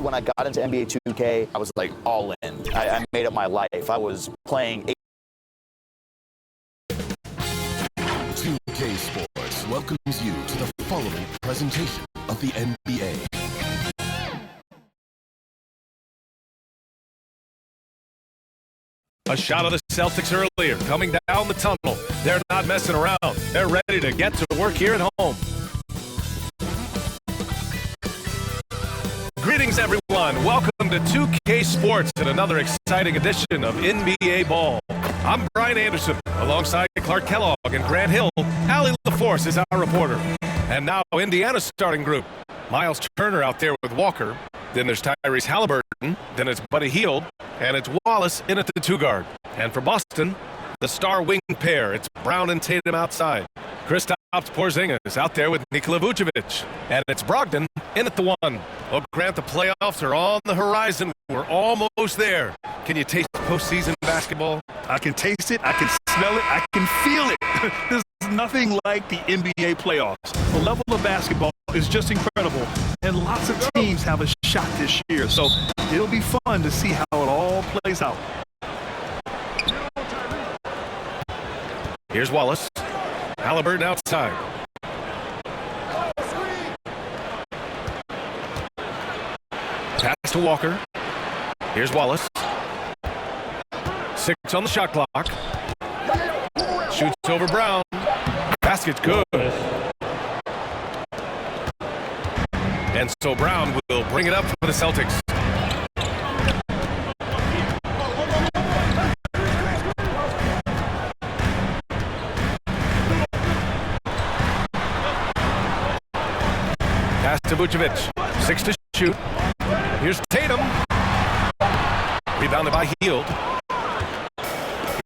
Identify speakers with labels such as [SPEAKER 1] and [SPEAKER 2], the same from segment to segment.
[SPEAKER 1] when I got into NBA 2K, I was like all in. I made it my life. I was playing
[SPEAKER 2] 2K Sports welcomes you to the following presentation of the NBA.
[SPEAKER 3] A shot of the Celtics earlier, coming down the tunnel. They're not messing around. They're ready to get to work here at home. Greetings, everyone. Welcome to 2K Sports and another exciting edition of NBA Ball. I'm Brian Anderson, alongside Clark Kellogg and Grant Hill. Allie LaForce is our reporter. And now Indiana's starting group. Miles Turner out there with Walker. Then there's Tyrese Halliburton. Then it's Buddy Hield. And it's Wallace in at the 2 guard. And for Boston, the star wing pair. It's Brown and Tatum outside. Kristaps Porzingis out there with Nikola Vucevic. And it's Brogdon in at the 1. Well, Grant, the playoffs are on the horizon. We're almost there. Can you taste postseason basketball?
[SPEAKER 4] I can taste it. I can smell it. I can feel it. There's nothing like the NBA playoffs. The level of basketball is just incredible. And lots of teams have a shot this year. So it'll be fun to see how it all plays out.
[SPEAKER 3] Here's Wallace. Halliburton outside. Pass to Walker. Here's Wallace. 6 on the shot clock. Shoots over Brown. Basket's good. And so Brown will bring it up for the Celtics. Pass to Vucevic. 6 to shoot. Here's Tatum. Rebounded by Hield.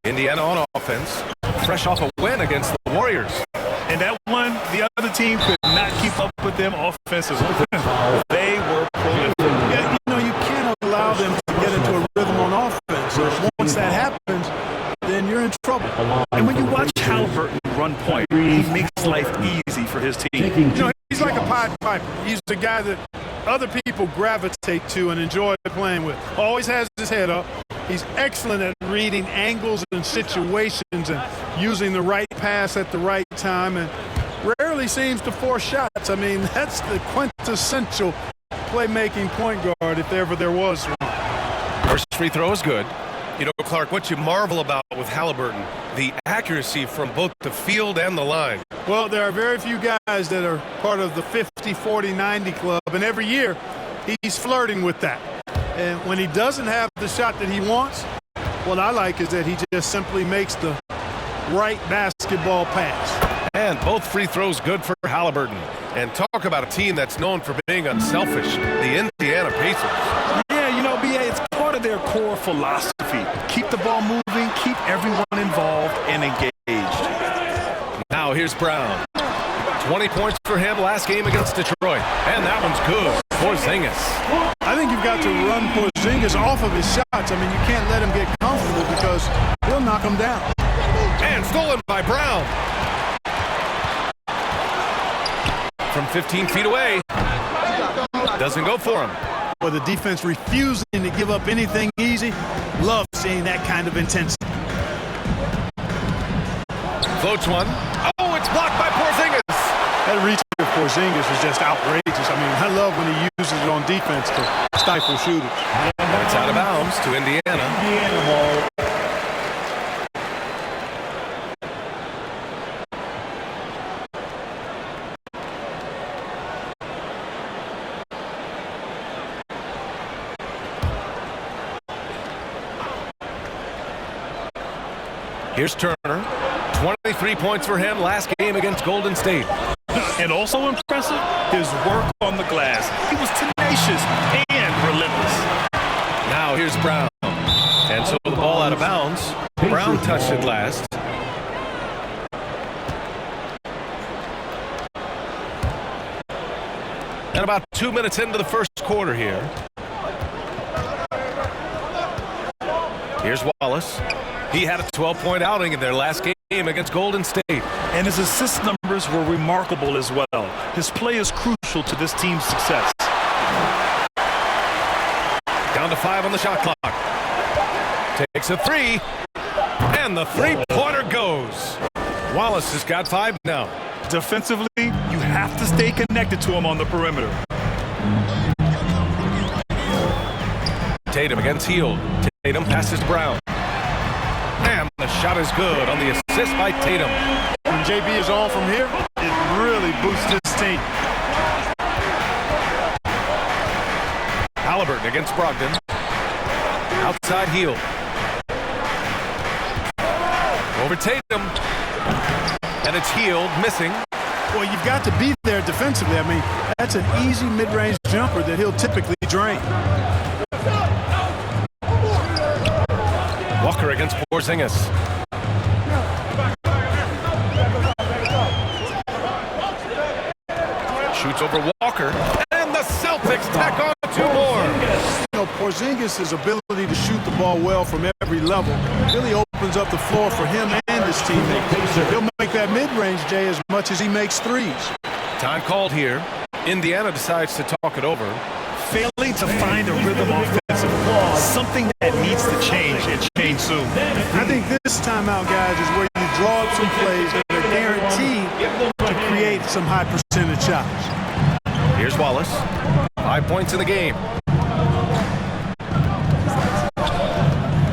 [SPEAKER 3] Indiana on offense. Fresh off a win against the Warriors.
[SPEAKER 4] And that one, the other team could not keep up with them offensively. They were prolific. Yeah, you can't allow them to get into a rhythm on offense. Once that happens, then you're in trouble. And when you watch Halliburton run point, he makes life easy for his team.
[SPEAKER 5] He's like a Pied Piper. He's the guy that other people gravitate to and enjoy playing with. Always has his head up. He's excellent at reading angles and situations and using the right pass at the right time, and rarely seems to force shots. I mean, that's the quintessential playmaking point guard if ever there was one.
[SPEAKER 3] First free throw is good. You know, Clark, what you marvel about with Halliburton, the accuracy from both the field and the line.
[SPEAKER 5] Well, there are very few guys that are part of the 50, 40, 90 club, and every year he's flirting with that. And when he doesn't have the shot that he wants, what I like is that he just simply makes the right basketball pass.
[SPEAKER 3] And both free throws good for Halliburton. And talk about a team that's known for being unselfish, the Indiana Pacers.
[SPEAKER 4] Yeah, BA, it's part of their core philosophy. Keep the ball moving, keep everyone involved and engaged.
[SPEAKER 3] Now here's Brown. 20 points for him last game against Detroit. And that one's good. Porzingis.
[SPEAKER 5] I think you've got to run Porzingis off of his shots. I mean, you can't let him get comfortable because he'll knock him down.
[SPEAKER 3] And stolen by Brown. From 15 feet away. Doesn't go for him.
[SPEAKER 5] But the defense refusing to give up anything easy. Love seeing that kind of intensity.
[SPEAKER 3] Floats one. Oh, it's blocked by Porzingis.
[SPEAKER 5] That reach of Porzingis is just outrageous. I mean, I love when he uses it on defense to stifle shooters.
[SPEAKER 3] It's out of bounds to Indiana. Here's Turner. 23 points for him last game against Golden State.
[SPEAKER 4] And also impressive, his work on the glass. He was tenacious and relentless.
[SPEAKER 3] Now here's Brown. And so the ball out of bounds. Brown touched it last. And about 2 minutes into the first quarter here. Here's Wallace. He had a 12-point outing in their last game against Golden State.
[SPEAKER 4] And his assist numbers were remarkable as well. His play is crucial to this team's success.
[SPEAKER 3] Down to 5 on the shot clock. Takes a 3. And the three-pointer goes. Wallace has got 5 now.
[SPEAKER 4] Defensively, you have to stay connected to him on the perimeter.
[SPEAKER 3] Tatum against Hield. Tatum passes Brown. And the shot is good on the assist by Tatum.
[SPEAKER 5] When JB is on from here, it really boosts his team.
[SPEAKER 3] Halliburton against Brogdon. Outside Hield. Over Tatum. And it's Hield missing.
[SPEAKER 5] Well, you've got to be there defensively. I mean, that's an easy mid-range jumper that he'll typically drain.
[SPEAKER 3] Walker against Porzingis. Shoots over Walker. And the Celtics tack on 2 more.
[SPEAKER 5] You know, Porzingis' ability to shoot the ball well from every level really opens up the floor for him and his teammates. He'll make that mid-range, Jay, as much as he makes threes.
[SPEAKER 3] Time called here. Indiana decides to talk it over.
[SPEAKER 4] Failing to find a rhythm offensively, something that needs to change and change soon.
[SPEAKER 5] I think this timeout, guys, is where you draw up some plays that are guaranteed to create some high percentage shots.
[SPEAKER 3] Here's Wallace. 5 points in the game.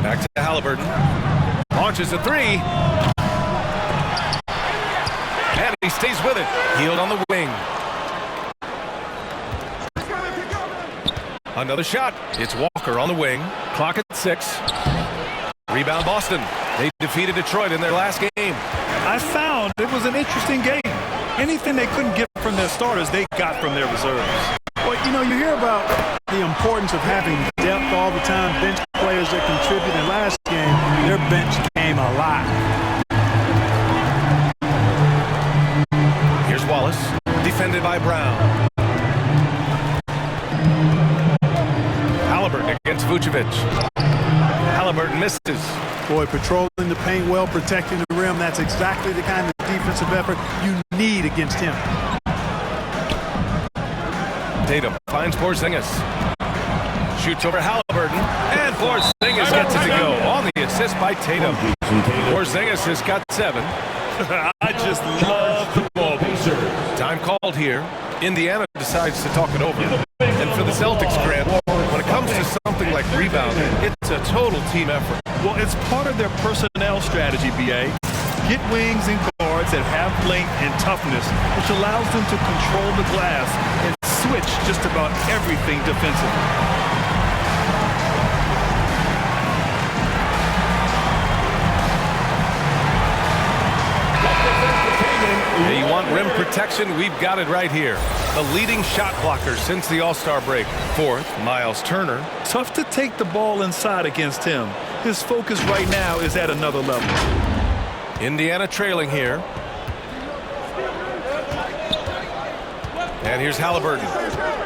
[SPEAKER 3] Back to Halliburton. Launches a 3. And he stays with it. Hield on the wing. Another shot. It's Walker on the wing. Clock at 6. Rebound Boston. They defeated Detroit in their last game.
[SPEAKER 4] I found it was an interesting game. Anything they couldn't get from their starters, they got from their reserves.
[SPEAKER 5] Well, you know, you hear about the importance of having depth all the time, bench players that contribute. In last game, their bench came alive.
[SPEAKER 3] Here's Wallace. Defended by Brown. Halliburton against Vucevic. Halliburton misses.
[SPEAKER 5] Boy, patrolling the paint well, protecting the rim. That's exactly the kind of defensive effort you need against him. Tatum
[SPEAKER 3] finds Porzingis. Shoots over Halliburton. And Porzingis gets it to go on the assist by Tatum. Porzingis has got 7.
[SPEAKER 4] I just love the ball.
[SPEAKER 3] Time called here. Indiana decides to talk it over. And for the Celtics, Grant, when it comes to something like rebounding, it's a total team effort.
[SPEAKER 4] Well, it's part of their personnel strategy, B.A. Get wings and guards that have length and toughness, which allows them to control the glass and switch just about everything defensively.
[SPEAKER 3] Hey, you want rim protection? We've got it right here. The leading shot blocker since the All-Star break. 4th, Miles Turner.
[SPEAKER 4] Tough to take the ball inside against him. His focus right now is at another level.
[SPEAKER 3] Indiana trailing here. And here's Halliburton.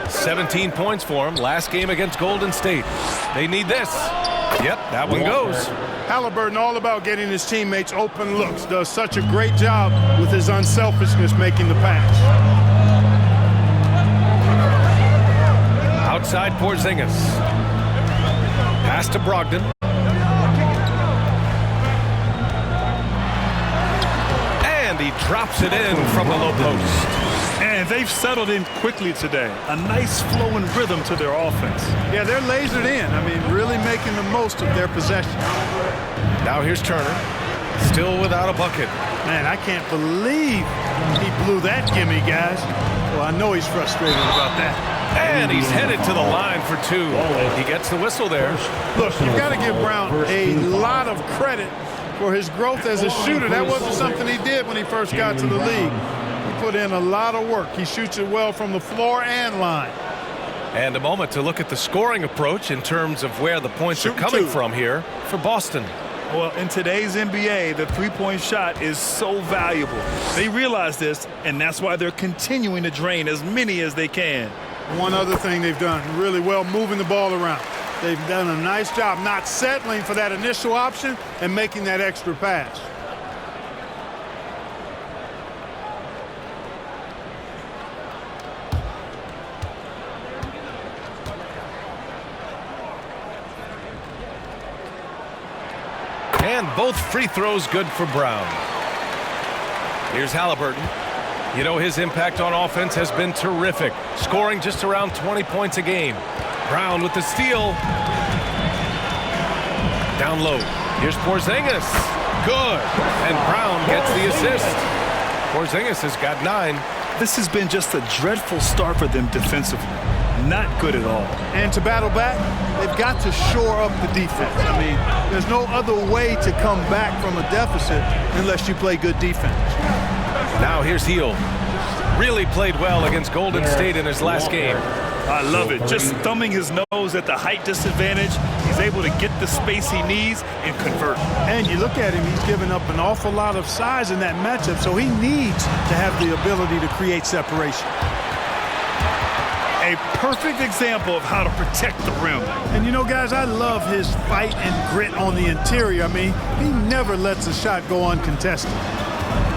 [SPEAKER 3] 17 points for him. Last game against Golden State. They need this. Yep, that one goes.
[SPEAKER 5] Halliburton all about getting his teammates open looks. Does such a great job with his unselfishness making the pass.
[SPEAKER 3] Outside Porzingis. Pass to Brogdon. And he drops it in from the low post.
[SPEAKER 4] And they've settled in quickly today. A nice flowing rhythm to their offense.
[SPEAKER 5] Yeah, they're lasered in. I mean, really making the most of their possession.
[SPEAKER 3] Now here's Turner. Still without a bucket.
[SPEAKER 5] Man, I can't believe he blew that gimme, guys. Well, I know he's frustrated about that.
[SPEAKER 3] And he's headed to the line for 2. He gets the whistle there.
[SPEAKER 5] Look, you've got to give Brown a lot of credit for his growth as a shooter. That wasn't something he did when he first got to the league. He put in a lot of work. He shoots it well from the floor and line.
[SPEAKER 3] And a moment to look at the scoring approach in terms of where the points are coming from here for Boston.
[SPEAKER 4] Well, in today's NBA, the three-point shot is so valuable. They realize this, and that's why they're continuing to drain as many as they can.
[SPEAKER 5] One other thing they've done really well, moving the ball around. They've done a nice job not settling for that initial option and making that extra pass.
[SPEAKER 3] And both free throws good for Brown. Here's Halliburton. You know, his impact on offense has been terrific, scoring just around 20 points a game. Brown with the steal. Down low. Here's Porzingis. Good. And Brown gets the assist. Porzingis has got 9.
[SPEAKER 4] This has been just a dreadful start for them defensively. Not good at all.
[SPEAKER 5] And to battle back, they've got to shore up the defense. I mean, there's no other way to come back from a deficit unless you play good defense.
[SPEAKER 3] Now here's Hill. Really played well against Golden State in his last game.
[SPEAKER 4] I love it. Just thumbing his nose at the height disadvantage. He's able to get the space he needs and convert.
[SPEAKER 5] And you look at him, he's given up an awful lot of size in that matchup, so he needs to have the ability to create separation.
[SPEAKER 4] A perfect example of how to protect the rim.
[SPEAKER 5] And you know, guys, I love his fight and grit on the interior. I mean, he never lets a shot go uncontested.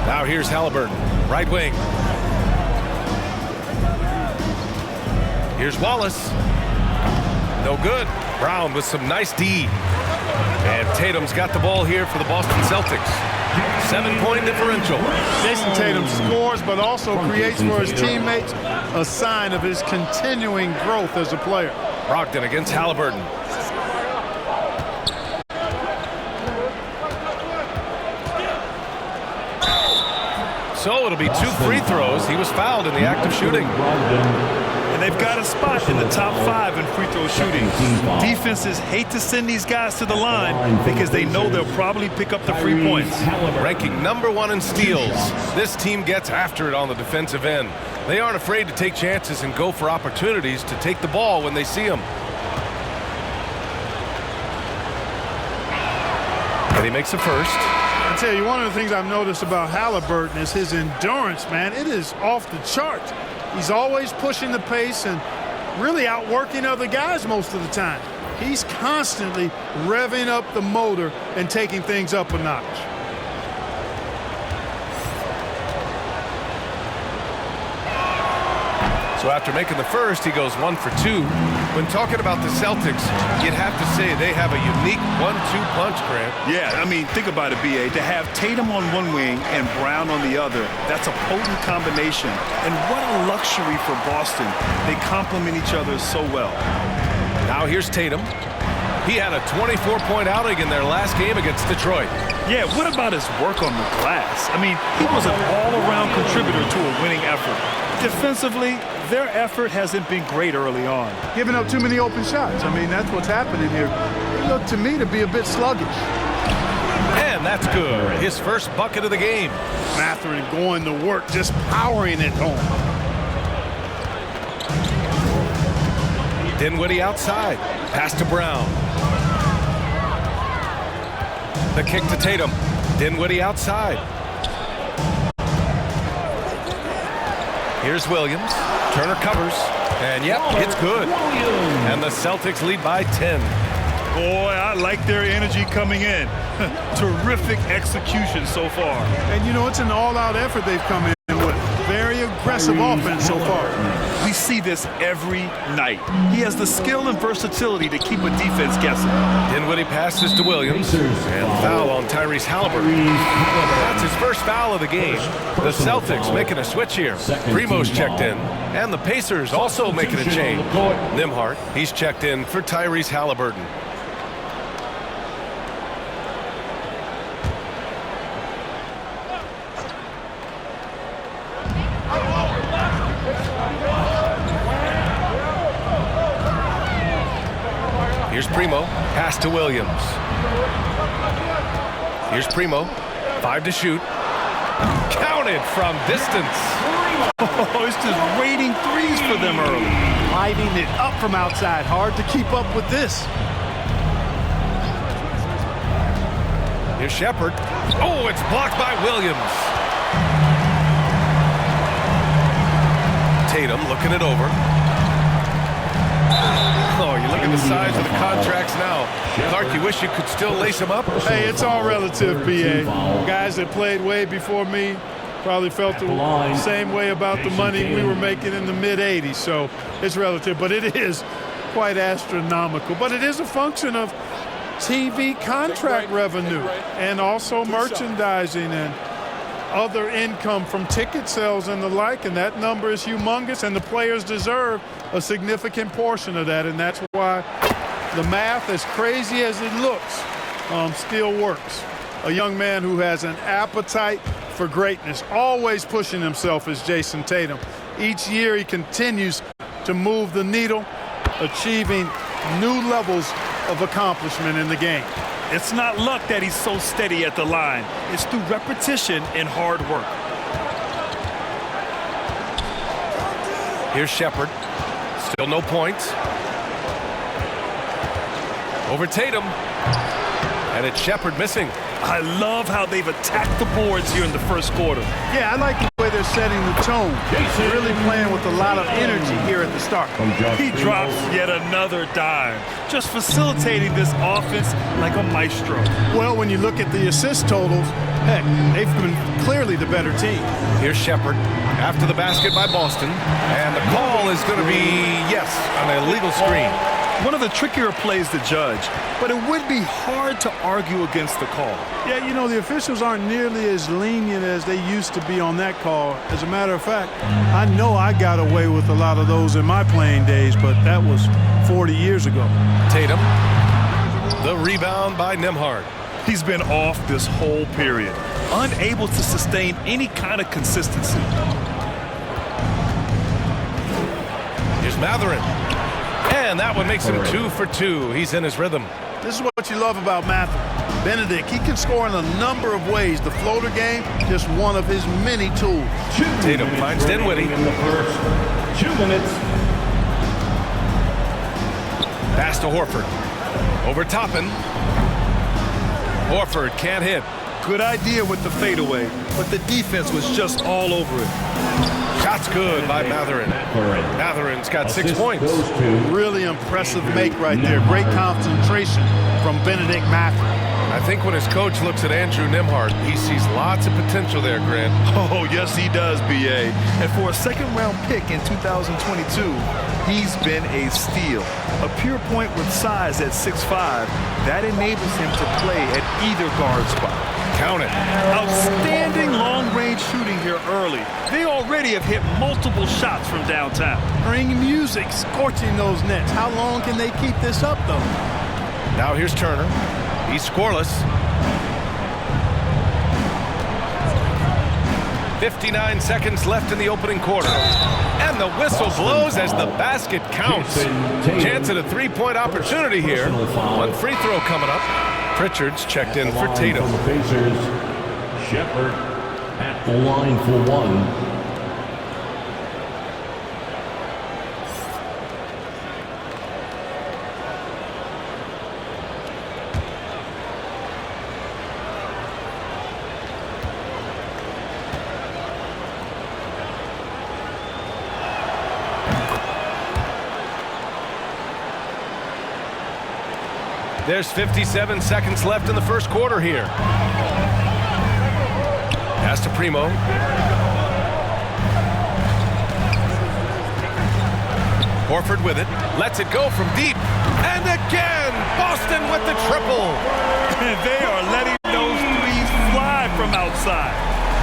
[SPEAKER 3] Now here's Halliburton, right wing. Here's Wallace. No good. Brown with some nice D. And Tatum's got the ball here for the Boston Celtics. 7-point differential.
[SPEAKER 5] Jason Tatum scores, but also creates for his teammates a sign of his continuing growth as a player.
[SPEAKER 3] Brogdon against Halliburton. So it'll be 2 free throws. He was fouled in the act of shooting.
[SPEAKER 4] And they've got a spot in the top 5 in free throw shooting. Defenses hate to send these guys to the line because they know they'll probably pick up the free points.
[SPEAKER 3] Ranking #1 in steals, this team gets after it on the defensive end. They aren't afraid to take chances and go for opportunities to take the ball when they see them. And he makes a first.
[SPEAKER 5] I tell you, one of the things I've noticed about Halliburton is his endurance, man. It is off the charts. He's always pushing the pace and really outworking other guys most of the time. He's constantly revving up the motor and taking things up a notch.
[SPEAKER 3] So after making the first, he goes 1 for 2. When talking about the Celtics, you'd have to say they have a unique 1-2 punch, Grant.
[SPEAKER 4] Yeah, I mean, think about it, B.A. To have Tatum on one wing and Brown on the other, that's a potent combination. And what a luxury for Boston. They complement each other so well.
[SPEAKER 3] Now here's Tatum. He had a 24-point outing in their last game against Detroit.
[SPEAKER 4] Yeah, what about his work on the glass? I mean, he was an all-around contributor to a winning effort. Defensively, their effort hasn't been great early on.
[SPEAKER 5] Giving up too many open shots. I mean, that's what's happening here. It looked to me to be a bit sluggish.
[SPEAKER 3] And that's good. His first bucket of the game.
[SPEAKER 5] Mathurin going to work, just powering it home.
[SPEAKER 3] Dinwiddie outside. Pass to Brown. The kick to Tatum. Dinwiddie outside. Here's Williams. Turner covers. And yep, it's good. And the Celtics lead by 10.
[SPEAKER 4] Boy, I like their energy coming in. Terrific execution so far.
[SPEAKER 5] And you know, it's an all-out effort they've come in with. Very aggressive offense so far.
[SPEAKER 4] We see this every night. He has the skill and versatility to keep a defense guessing.
[SPEAKER 3] Dinwiddie passes to Williams. And foul on Tyrese Halliburton. That's his first foul of the game. The Celtics making a switch here. Primo's checked in. And the Pacers also making a change. Nimhart, he's checked in for Tyrese Halliburton. Here's Primo, pass to Williams. Here's Primo, 5 to shoot. Counted from distance.
[SPEAKER 4] Oh, it's just raining threes for them early.
[SPEAKER 5] Lighting it up from outside. Hard to keep up with this.
[SPEAKER 3] Here's Shepard. Oh, it's blocked by Williams. Tatum looking it over. Oh, you look at the size of the contracts now. Clark, you wish you could still lace them up?
[SPEAKER 5] Hey, it's all relative, B.A. Guys that played way before me probably felt the same way about the money we were making in the mid-'80s. So it's relative, but it is quite astronomical. But it is a function of TV contract revenue and also merchandising and other income from ticket sales and the like, and that number is humongous, and the players deserve a significant portion of that, and that's why the math, as crazy as it looks, still works. A young man who has an appetite for greatness, always pushing himself, is Jason Tatum. Each year he continues to move the needle, achieving new levels of accomplishment in the game.
[SPEAKER 4] It's not luck that he's so steady at the line. It's through repetition and hard work.
[SPEAKER 3] Here's Shepard. Still no points. Over Tatum. And it's Shepard missing.
[SPEAKER 4] I love how they've attacked the boards here in the first quarter.
[SPEAKER 5] Yeah, I like the way they're setting the tone. Really playing with a lot of energy here at the start.
[SPEAKER 4] He drops yet another dime, just facilitating this offense like a maestro.
[SPEAKER 5] Well, when you look at the assist totals, heck, they've been clearly the better team.
[SPEAKER 3] Here's Shepard after the basket by Boston. And the call is going to be, yes, on a legal screen.
[SPEAKER 4] One of the trickier plays to judge, but it would be hard to argue against the call.
[SPEAKER 5] Yeah, you know, the officials aren't nearly as lenient as they used to be on that call. As a matter of fact, I know I got away with a lot of those in my playing days, but that was 40 years ago.
[SPEAKER 3] Tatum. The rebound by Nembhard.
[SPEAKER 4] He's been off this whole period, unable to sustain any kind of consistency.
[SPEAKER 3] Here's Matherin. And that one makes him 2 for 2. He's in his rhythm.
[SPEAKER 5] This is what you love about Matthew. Benedict, he can score in a number of ways. The floater game, just one of his many tools.
[SPEAKER 3] Tatum finds Dinwiddie.
[SPEAKER 6] In the first 2 minutes.
[SPEAKER 3] Pass to Horford. Over Toppin. Horford can't hit.
[SPEAKER 4] Good idea with the fadeaway, but the defense was just all over it.
[SPEAKER 3] Shot's good by Matherin. Matherin's got 6 points.
[SPEAKER 5] Really impressive make right there. Great concentration from Benedict Mattherin.
[SPEAKER 3] I think when his coach looks at Andrew Nembhard, he sees lots of potential there, Grant.
[SPEAKER 4] Oh, yes, he does, B.A. And for a second-round pick in 2022, he's been a steal. A pure point with size at 6'5", that enables him to play at either guard spot.
[SPEAKER 3] Count it.
[SPEAKER 4] Outstanding long-range shooting here early. They already have hit multiple shots from downtown.
[SPEAKER 5] Bring music, scorching those nets. How long can they keep this up, though?
[SPEAKER 3] Now here's Turner. He's scoreless. 59 seconds left in the opening quarter. And the whistle blows as the basket counts. Chance at a three-point opportunity here. One free throw coming up. Pritchard's checked in for Tatum.
[SPEAKER 6] Shepard at the line for one.
[SPEAKER 3] There's 57 seconds left in the first quarter here. Pass to Primo. Horford with it. Lets it go from deep. And again, Boston with the triple.
[SPEAKER 4] And they are letting those threes fly from outside.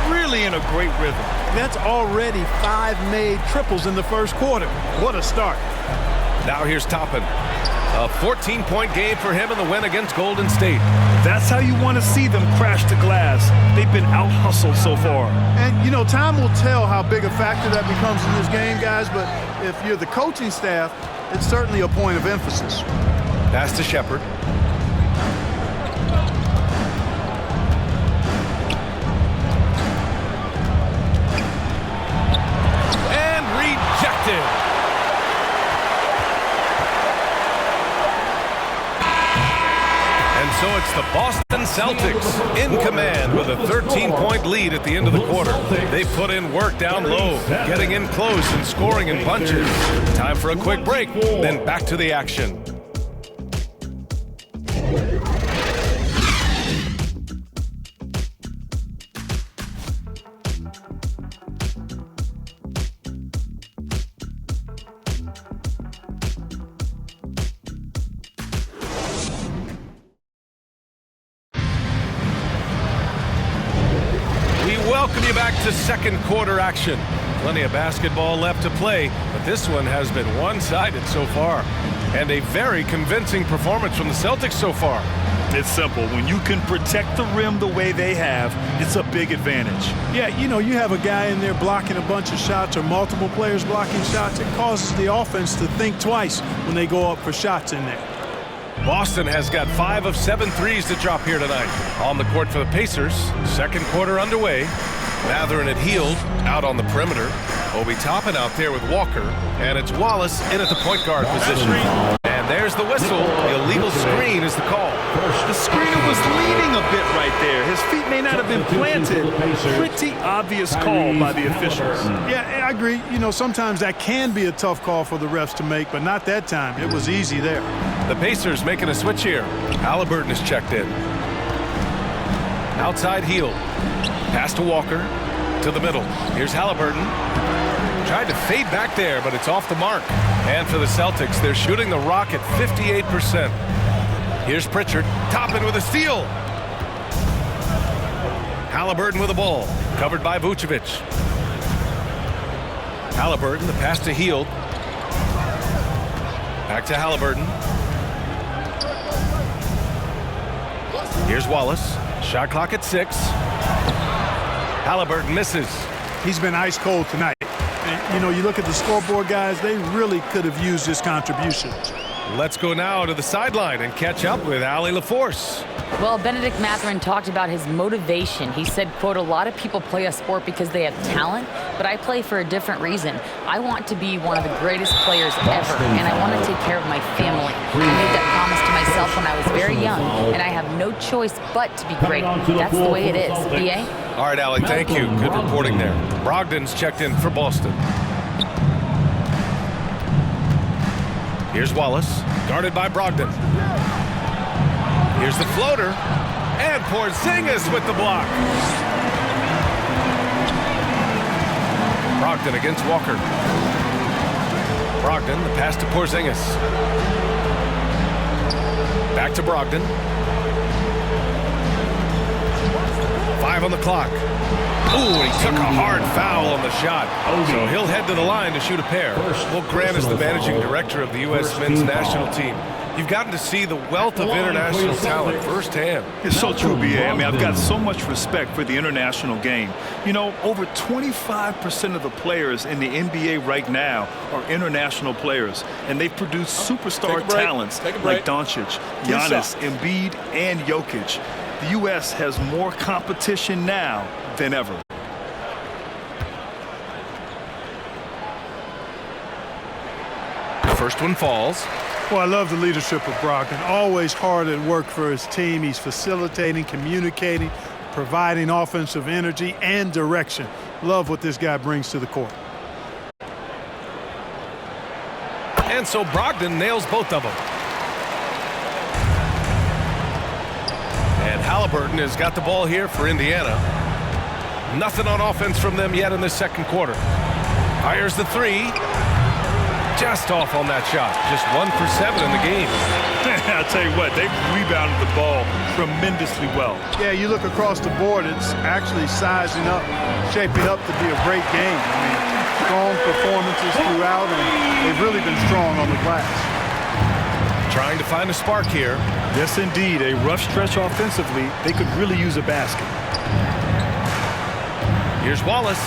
[SPEAKER 4] Really in a great rhythm.
[SPEAKER 5] That's already 5 made triples in the first quarter. What a start.
[SPEAKER 3] Now here's Toppin. A 14-point game for him in the win against Golden State.
[SPEAKER 4] That's how you want to see them crash the glass. They've been out-hustled so far.
[SPEAKER 5] And, you know, time will tell how big a factor that becomes in this game, guys, but if you're the coaching staff, it's certainly a point of emphasis.
[SPEAKER 3] Pass to Shepard. And rejected. And so it's the Boston Celtics in command with a 13-point lead at the end of the quarter. They put in work down low, getting in close and scoring in bunches. Time for a quick break, then back to the action. to second quarter action. Plenty of basketball left to play, but this one has been one-sided so far. And a very convincing performance from the Celtics so far.
[SPEAKER 4] It's simple. When you can protect the rim the way they have, it's a big advantage.
[SPEAKER 5] Yeah, you know, you have a guy in there blocking a bunch of shots or multiple players blocking shots. It causes the offense to think twice when they go up for shots in there.
[SPEAKER 3] Boston has got 5 of 7 threes to drop here tonight. On the court for the Pacers, second quarter underway. Mathurin and Hield out on the perimeter. Obi Toppin out there with Walker. And it's Wallace in at the point guard position. And there's the whistle. The illegal screen is the call.
[SPEAKER 4] The screener was leaning a bit right there. His feet may not have been planted. Pretty obvious call by the officials.
[SPEAKER 5] Yeah, I agree. You know, sometimes that can be a tough call for the refs to make, but not that time. It was easy there.
[SPEAKER 3] The Pacers making a switch here. Halliburton is checked in. Outside Hield. Pass to Walker. To the middle. Here's Halliburton. Tried to fade back there, but it's off the mark. And for the Celtics, they're shooting the rock at 58%. Here's Pritchard. Toppin with a steal. Halliburton with the ball. Covered by Vucevic. Halliburton, the pass to Hield. Back to Halliburton. Here's Wallace. Shot clock at 6. Halliburton misses.
[SPEAKER 5] He's been ice cold tonight. And, you know, you look at the scoreboard, guys, they really could have used his contribution.
[SPEAKER 3] Let's go now to the sideline and catch up with Allie LaForce.
[SPEAKER 7] Well, Benedict Mathurin talked about his motivation. He said, quote, "A lot of people play a sport because they have talent, but I play for a different reason. I want to be one of the greatest players ever, and I want to take care of my family. I made that promise to myself when I was very young, and I have no choice but to be great. That's the way it is." B.A.?
[SPEAKER 3] All right, Allie, thank you. Good reporting there. Brogdon's checked in for Boston. Here's Wallace, guarded by Brogdon. Here's the floater, and Porzingis with the block. Brogdon against Walker. Brogdon, the pass to Porzingis. Back to Brogdon. 5 on the clock. Ooh, he took a hard foul on the shot. So he'll head to the line to shoot a pair. Well, Grant is the managing director of the U.S. men's national team. You've gotten to see the wealth of international talent firsthand.
[SPEAKER 4] It's so true, B.A. I mean, I've got so much respect for the international game. You know, over 25% of the players in the NBA right now are international players, and they've produced superstar talents like Doncic, Giannis, Embiid, and Jokic. The U.S. has more competition now than ever.
[SPEAKER 3] The first one falls.
[SPEAKER 5] Well, I love the leadership of Brogdon. Always hard at work for his team. He's facilitating, communicating, providing offensive energy and direction. Love what this guy brings to the court.
[SPEAKER 3] And so Brogdon nails both of them. And Halliburton has got the ball here for Indiana. Nothing on offense from them yet in the second quarter. Fires the 3. Just off on that shot. Just 1 for 7 in the game.
[SPEAKER 4] I'll tell you what, they rebounded the ball tremendously well.
[SPEAKER 5] Yeah, you look across the board, it's actually sizing up, shaping up to be a great game. I mean, strong performances throughout, and they've really been strong on the glass.
[SPEAKER 3] Trying to find a spark here.
[SPEAKER 4] Yes, indeed. A rough stretch offensively. They could really use a basket.
[SPEAKER 3] Here's Wallace.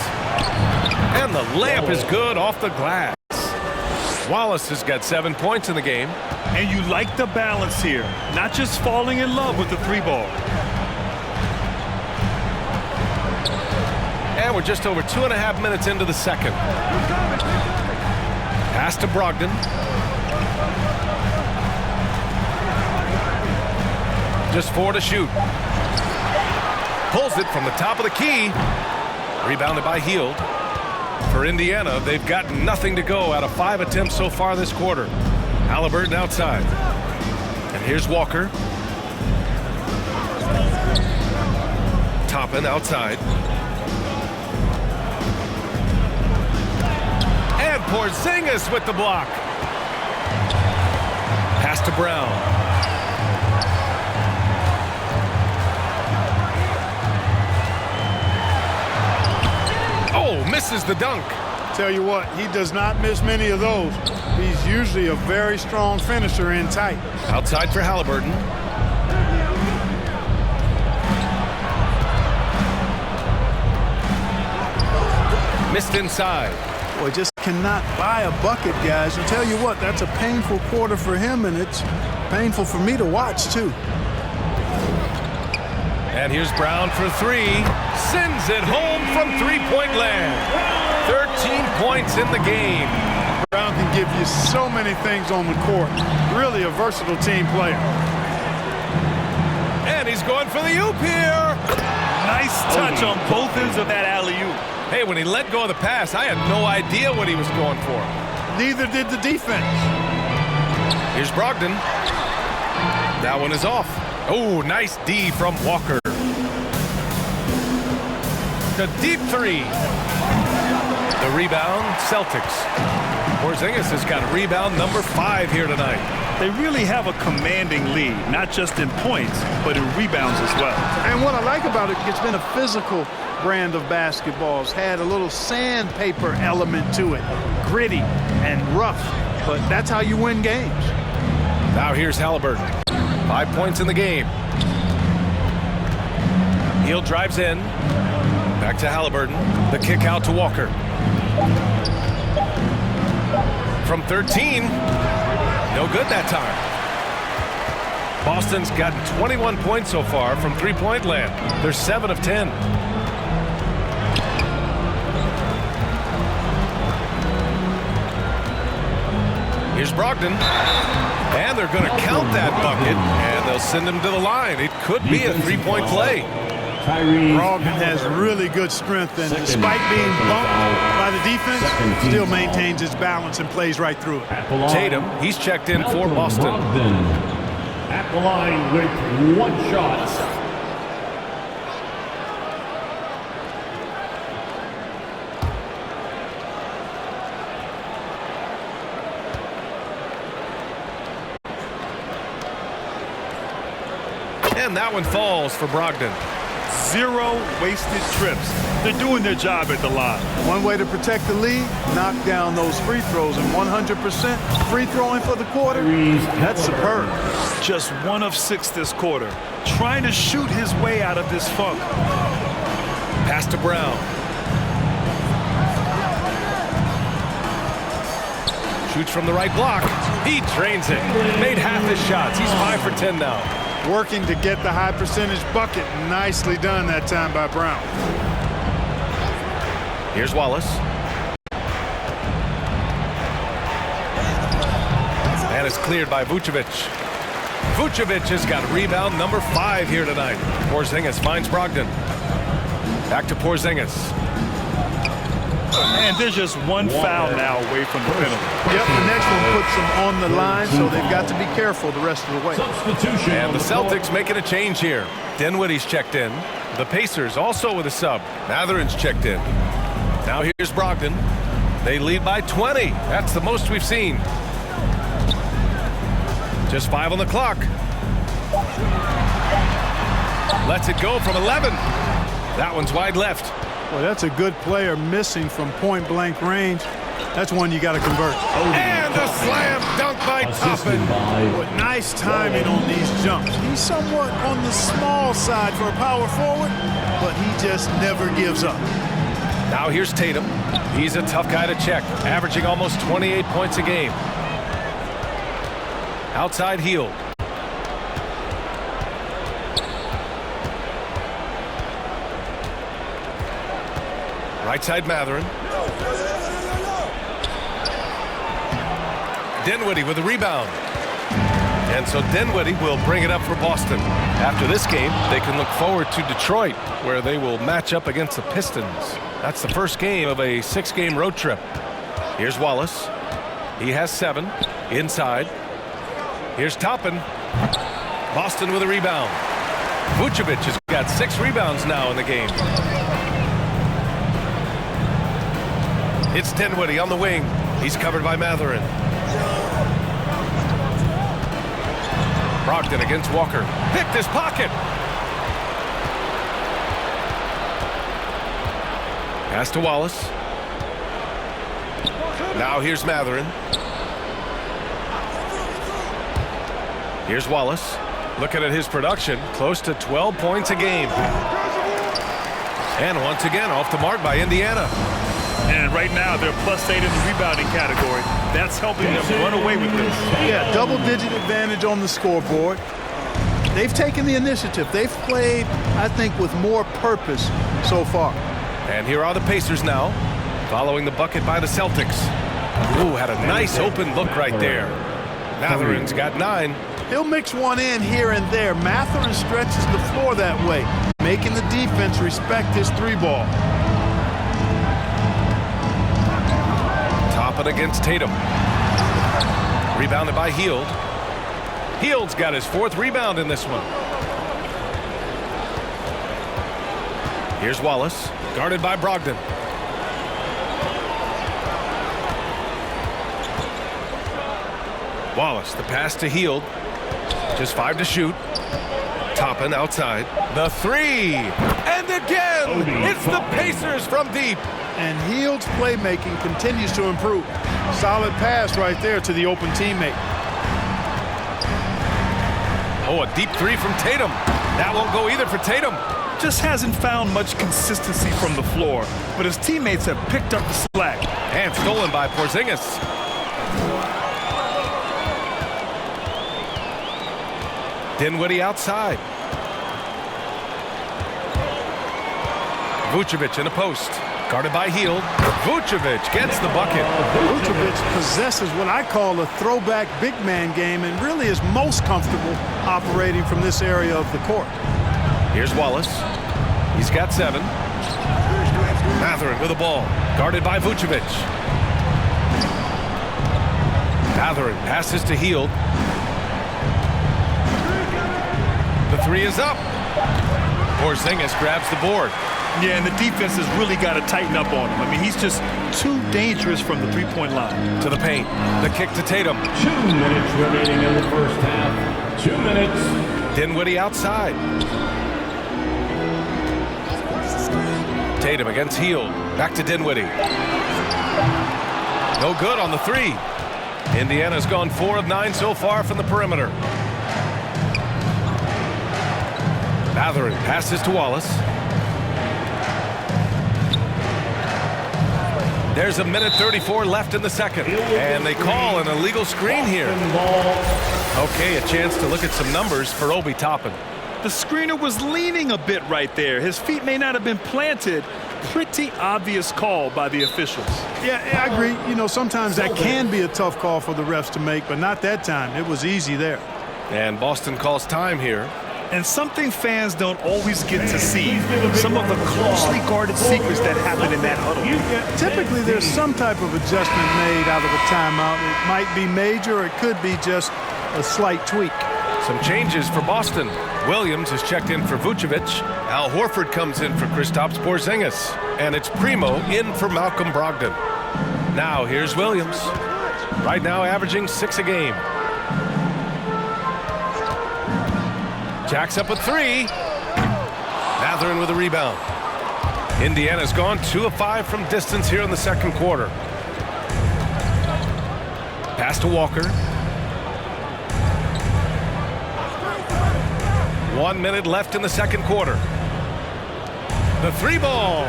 [SPEAKER 3] And the layup is good off the glass. Wallace has got 7 points in the game.
[SPEAKER 4] And you like the balance here. Not just falling in love with the 3-ball.
[SPEAKER 3] And we're just over 2.5 minutes into the second. Pass to Brogdon. Just 4 to shoot. Pulls it from the top of the key. Rebounded by Hield. For Indiana, they've got nothing to go out of 5 attempts so far this quarter. Halliburton outside. And here's Walker. Toppin outside. And Porzingis with the block. Pass to Brown. Oh, misses the dunk.
[SPEAKER 5] Tell you what, he does not miss many of those. He's usually a very strong finisher in tight.
[SPEAKER 3] Outside for Halliburton. Missed inside.
[SPEAKER 5] Boy, just cannot buy a bucket, guys. And tell you what, that's a painful quarter for him, and it's painful for me to watch, too.
[SPEAKER 3] And here's Brown for three. Sends it home from three-point land. 13 points in the game.
[SPEAKER 5] Brown can give you so many things on the court. Really a versatile team player.
[SPEAKER 3] And he's going for the oop here.
[SPEAKER 4] Nice touch on both ends of that alley-oop.
[SPEAKER 3] Hey, when he let go of the pass, I had no idea what he was going for.
[SPEAKER 5] Neither did the defense.
[SPEAKER 3] Here's Brogdon. That one is off. Oh, nice D from Walker. The deep three. The rebound, Celtics. Porzingis has got rebound number 5 here tonight.
[SPEAKER 4] They really have a commanding lead, not just in points, but in rebounds as well.
[SPEAKER 5] And what I like about it, it's been a physical brand of basketball. It's had a little sandpaper element to it. Gritty and rough, but that's how you win games.
[SPEAKER 3] Now here's Halliburton. 5 points in the game. Hill drives in. Back to Halliburton. The kick out to Walker. From 13. No good that time. Boston's gotten 21 points so far from three-point land. They're 7 of 10. Here's Brogdon. And they're going to count that bucket, and they'll send him to the line. It could be a three-point play.
[SPEAKER 5] Brogdon has really good strength, and despite being bumped by the defense, still maintains his balance and plays right through it.
[SPEAKER 3] Tatum, he's checked in for Boston.
[SPEAKER 6] At the line with 1 shot.
[SPEAKER 3] And that one falls for Brogdon.
[SPEAKER 4] 0 wasted trips. They're doing their job at the line.
[SPEAKER 5] One way to protect the lead, knock down those free throws, and 100% free throwing for the quarter, that's superb.
[SPEAKER 4] Just 1 of 6 this quarter. Trying to shoot his way out of this funk.
[SPEAKER 3] Pass to Brown. Shoots from the right block. He drains it. Made half his shots. He's 5 for 10 now.
[SPEAKER 5] Working to get the high percentage bucket. Nicely done that time by Brown.
[SPEAKER 3] Here's Wallace. And it's cleared by Vucevic. Vucevic has got rebound number 5 here tonight. Porzingis finds Brogdon. Back to Porzingis.
[SPEAKER 4] And there's just 1 foul now away from the penalty.
[SPEAKER 5] Yep, the next one puts them on the line, so they've got to be careful the rest of the way.
[SPEAKER 3] And the Celtics making a change here. Dinwiddie's checked in. The Pacers also with a sub. Mathurin's checked in. Now here's Brogdon. They lead by 20. That's the most we've seen. Just 5 on the clock. Lets it go from 11. That one's wide left.
[SPEAKER 5] Well, that's a good player missing from point-blank range. That's one you got to convert.
[SPEAKER 3] And a slam dunk by Toppin.
[SPEAKER 5] But nice timing on these jumps. He's somewhat on the small side for a power forward, but he just never gives up.
[SPEAKER 3] Now here's Tatum. He's a tough guy to check, averaging almost 28 points a game. Outside heel. Right side Mathurin. Dinwiddie with the rebound. And so Dinwiddie will bring it up for Boston. After this game, they can look forward to Detroit, where they will match up against the Pistons. That's the first game of a 6-game road trip. Here's Wallace. He has 7. Inside. Here's Toppin. Boston with a rebound. Vucevic has got 6 rebounds now in the game. It's Dinwiddie on the wing. He's covered by Mathurin. Brogdon against Walker. Picked his pocket. Pass to Wallace. Now here's Matherin. Here's Wallace. Looking at his production, close to 12 points a game. And once again, off the mark by Indiana.
[SPEAKER 4] And right now, they're +8 in the rebounding category. That's helping them run away with this.
[SPEAKER 5] Yeah, double-digit advantage on the scoreboard. They've taken the initiative. They've played, I think, with more purpose so far.
[SPEAKER 3] And here are the Pacers now, following the bucket by the Celtics. Ooh, had a nice open look right there. Matherin's got 9.
[SPEAKER 5] He'll mix one in here and there. Matherin stretches the floor that way, making the defense respect his 3-ball.
[SPEAKER 3] Toppin against Tatum. Rebounded by Hield. Hield's got his 4th rebound in this one. Here's Wallace, guarded by Brogdon. Wallace, the pass to Hield. Just 5 to shoot. Toppin outside. The 3. And again, it's the Pacers from deep.
[SPEAKER 5] And Hield's playmaking continues to improve. Solid pass right there to the open teammate.
[SPEAKER 3] Oh, a deep 3 from Tatum. That won't go either for Tatum.
[SPEAKER 4] Just hasn't found much consistency from the floor, but his teammates have picked up the slack.
[SPEAKER 3] And stolen by Porzingis. Dinwiddie outside. Vucevic in a post. Guarded by Hield. Vucevic gets the bucket.
[SPEAKER 5] Vucevic possesses what I call a throwback big man game and really is most comfortable operating from this area of the court.
[SPEAKER 3] Here's Wallace. He's got 7. Matherin with the ball. Guarded by Vucevic. Matherin passes to Hield. The 3 is up. Porzingis grabs the board.
[SPEAKER 4] Yeah, and the defense has really got to tighten up on him. I mean, he's just too dangerous from the 3-point line.
[SPEAKER 3] To the paint. The kick to Tatum.
[SPEAKER 6] 2 minutes remaining in the first half. 2 minutes.
[SPEAKER 3] Dinwiddie outside. Tatum against Hield. Back to Dinwiddie. No good on the 3. Indiana's gone 4 of 9 so far from the perimeter. Matherin passes to Wallace. There's a minute 34 left in the second. And they call an illegal screen here. Okay, a chance to look at some numbers for Obi Toppin.
[SPEAKER 4] The screener was leaning a bit right there. His feet may not have been planted. Pretty obvious call by the officials.
[SPEAKER 5] Yeah, I agree. You know, sometimes that can be a tough call for the refs to make, but not that time. It was easy there.
[SPEAKER 3] And Boston calls time here.
[SPEAKER 4] And something fans don't always get to see, some of the closely guarded secrets that happen in that huddle.
[SPEAKER 5] Typically, there's some type of adjustment made out of a timeout. It might be major, or it could be just a slight tweak.
[SPEAKER 3] Some changes for Boston. Williams has checked in for Vucevic. Al Horford comes in for Kristaps Porzingis. And it's Primo in for Malcolm Brogdon. Now here's Williams. Right now averaging 6 a game. Jacks up a 3. Matherin with a rebound. Indiana's gone 2 of 5 from distance here in the second quarter. Pass to Walker. 1 minute left in the second quarter. The 3-ball.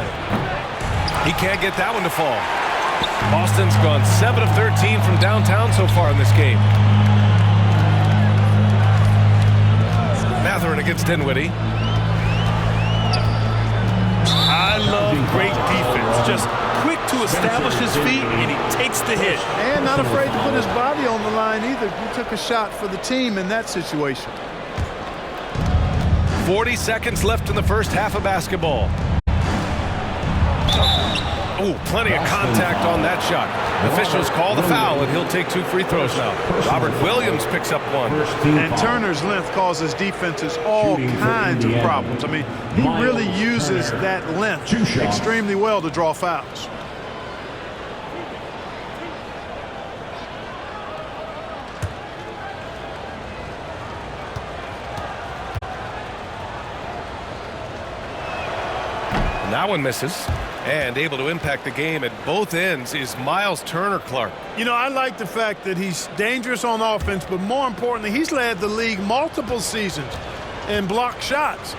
[SPEAKER 3] He can't get that one to fall. Boston's gone 7 of 13 from downtown so far in this game. Matherin against Dinwiddie.
[SPEAKER 4] I love great defense. Just quick to establish his feet, and he takes the hit.
[SPEAKER 5] And not afraid to put his body on the line either. He took a shot for the team in that situation.
[SPEAKER 3] 40 seconds left in the first half of basketball. Oh, plenty of contact on that shot. Officials call the foul, and he'll take 2 free throws now. Robert Williams picks up 1.
[SPEAKER 5] And Turner's length causes defenses all kinds of problems. I mean, he really uses that length extremely well to draw fouls.
[SPEAKER 3] That one misses. And able to impact the game at both ends is Miles Turner, Clark.
[SPEAKER 5] You know, I like the fact that he's dangerous on offense, but more importantly, he's led the league multiple seasons in block shots.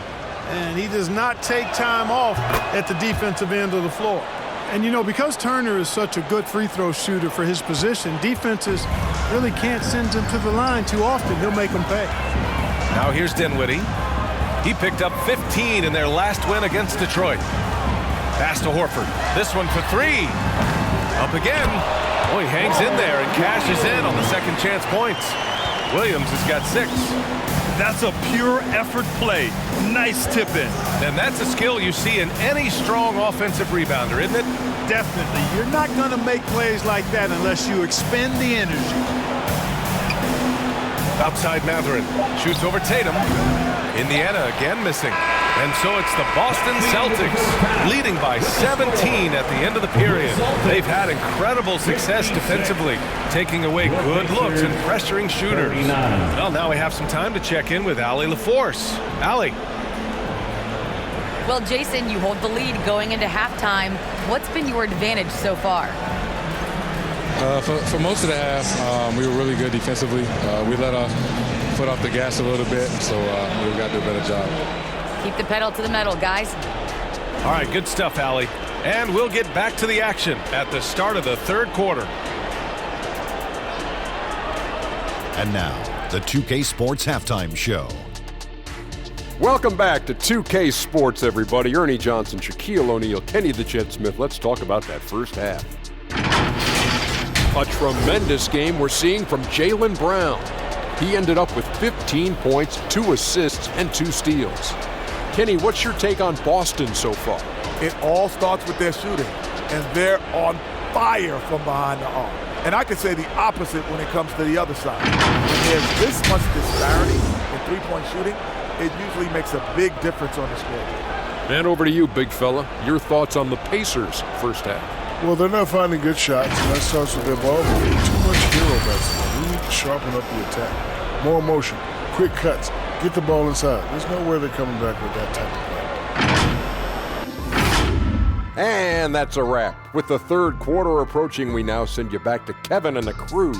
[SPEAKER 5] And he does not take time off at the defensive end of the floor. And, you know, because Turner is such a good free throw shooter for his position, defenses really can't send him to the line too often. He'll make them pay.
[SPEAKER 3] Now here's Dinwiddie. He picked up 15 in their last win against Detroit. Pass to Horford. This one for three. Up again. Oh, he hangs in there and cashes in on the second chance points. Williams has got 6.
[SPEAKER 4] That's a pure effort play. Nice tip in.
[SPEAKER 3] And that's a skill you see in any strong offensive rebounder, isn't it?
[SPEAKER 5] Definitely. You're not going to make plays like that unless you expend the energy.
[SPEAKER 3] Outside Mathurin. Shoots over Tatum. Indiana again missing. And so it's the Boston Celtics leading by 17 at the end of the period. They've had incredible success defensively, taking away good looks and pressuring shooters. Well, now we have some time to check in with Allie LaForce. Allie.
[SPEAKER 7] Well, Jason, you hold the lead going into halftime. What's been your advantage so far?
[SPEAKER 8] For most of the half, we were really good defensively. We let our foot off the gas a little bit, so we've got to do a better job.
[SPEAKER 7] Keep the pedal to the metal, guys.
[SPEAKER 3] All right, good stuff, Allie. And we'll get back to the action at the start of the third quarter.
[SPEAKER 9] And now, the 2K Sports Halftime Show.
[SPEAKER 10] Welcome back to 2K Sports, everybody. Ernie Johnson, Shaquille O'Neal, Kenny the Jet Smith. Let's talk about that first half. A tremendous game we're seeing from Jaylen Brown. He ended up with 15 points, 2 assists, and 2 steals. Kenny, what's your take on Boston so far?
[SPEAKER 11] It all starts with their shooting, and they're on fire from behind the arc. And I could say the opposite when it comes to the other side. When there's this much disparity in three-point shooting, it usually makes a big difference on the scoreboard.
[SPEAKER 10] And over to you, big fella. Your thoughts on the Pacers first half?
[SPEAKER 12] Well, they're not finding good shots, and that starts with their ball movement. Too much hero basketball. We need to sharpen up the attack. More motion, quick cuts, get the ball inside. There's nowhere they're coming back with that type of play.
[SPEAKER 10] And that's a wrap. With the third quarter approaching, we now send you back to Kevin and the crew.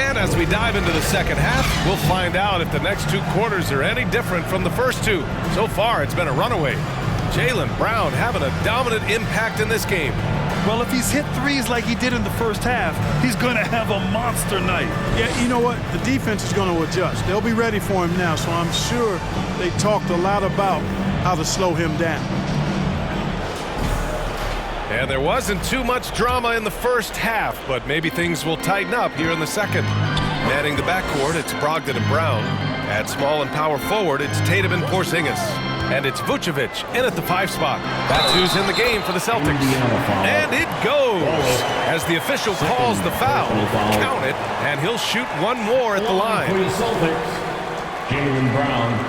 [SPEAKER 3] And as we dive into the second half, we'll find out if the next 2 quarters are any different from the first 2. So far, it's been a runaway. Jaylen Brown having a dominant impact in this game.
[SPEAKER 4] Well, if he's hit threes like he did in the first half, he's going to have a monster night.
[SPEAKER 5] Yeah, you know what? The defense is going to adjust. They'll be ready for him now, so I'm sure they talked a lot about how to slow him down.
[SPEAKER 3] And there wasn't too much drama in the first half, but maybe things will tighten up here in the second. Manning the backcourt, it's Brogdon and Brown. At small and power forward, it's Tatum and Porzingis. And it's Vucevic in at the 5 spot. That's who's in the game for the Celtics. And it goes as the official calls the foul. Count it, and he'll shoot one more at the line.
[SPEAKER 6] For the Celtics, Jaylen Brown.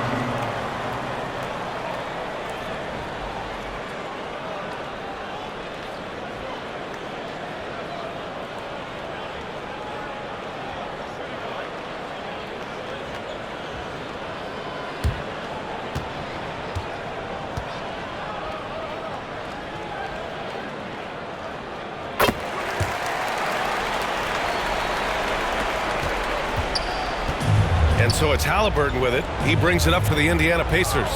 [SPEAKER 3] And so it's Halliburton with it. He brings it up for the Indiana Pacers.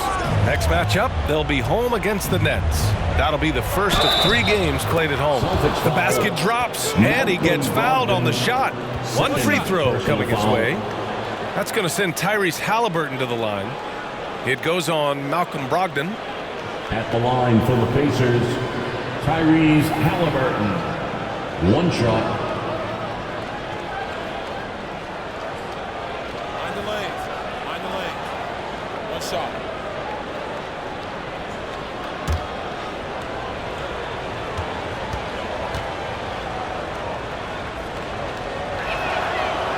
[SPEAKER 3] Next matchup, they'll be home against the Nets. That'll be the first of 3 games played at home. The basket drops, and he gets fouled on the shot. 1 free throw coming his way. That's going to send Tyrese Halliburton to the line. It goes on Malcolm Brogdon.
[SPEAKER 6] At the line for the Pacers, Tyrese Halliburton. 1 shot.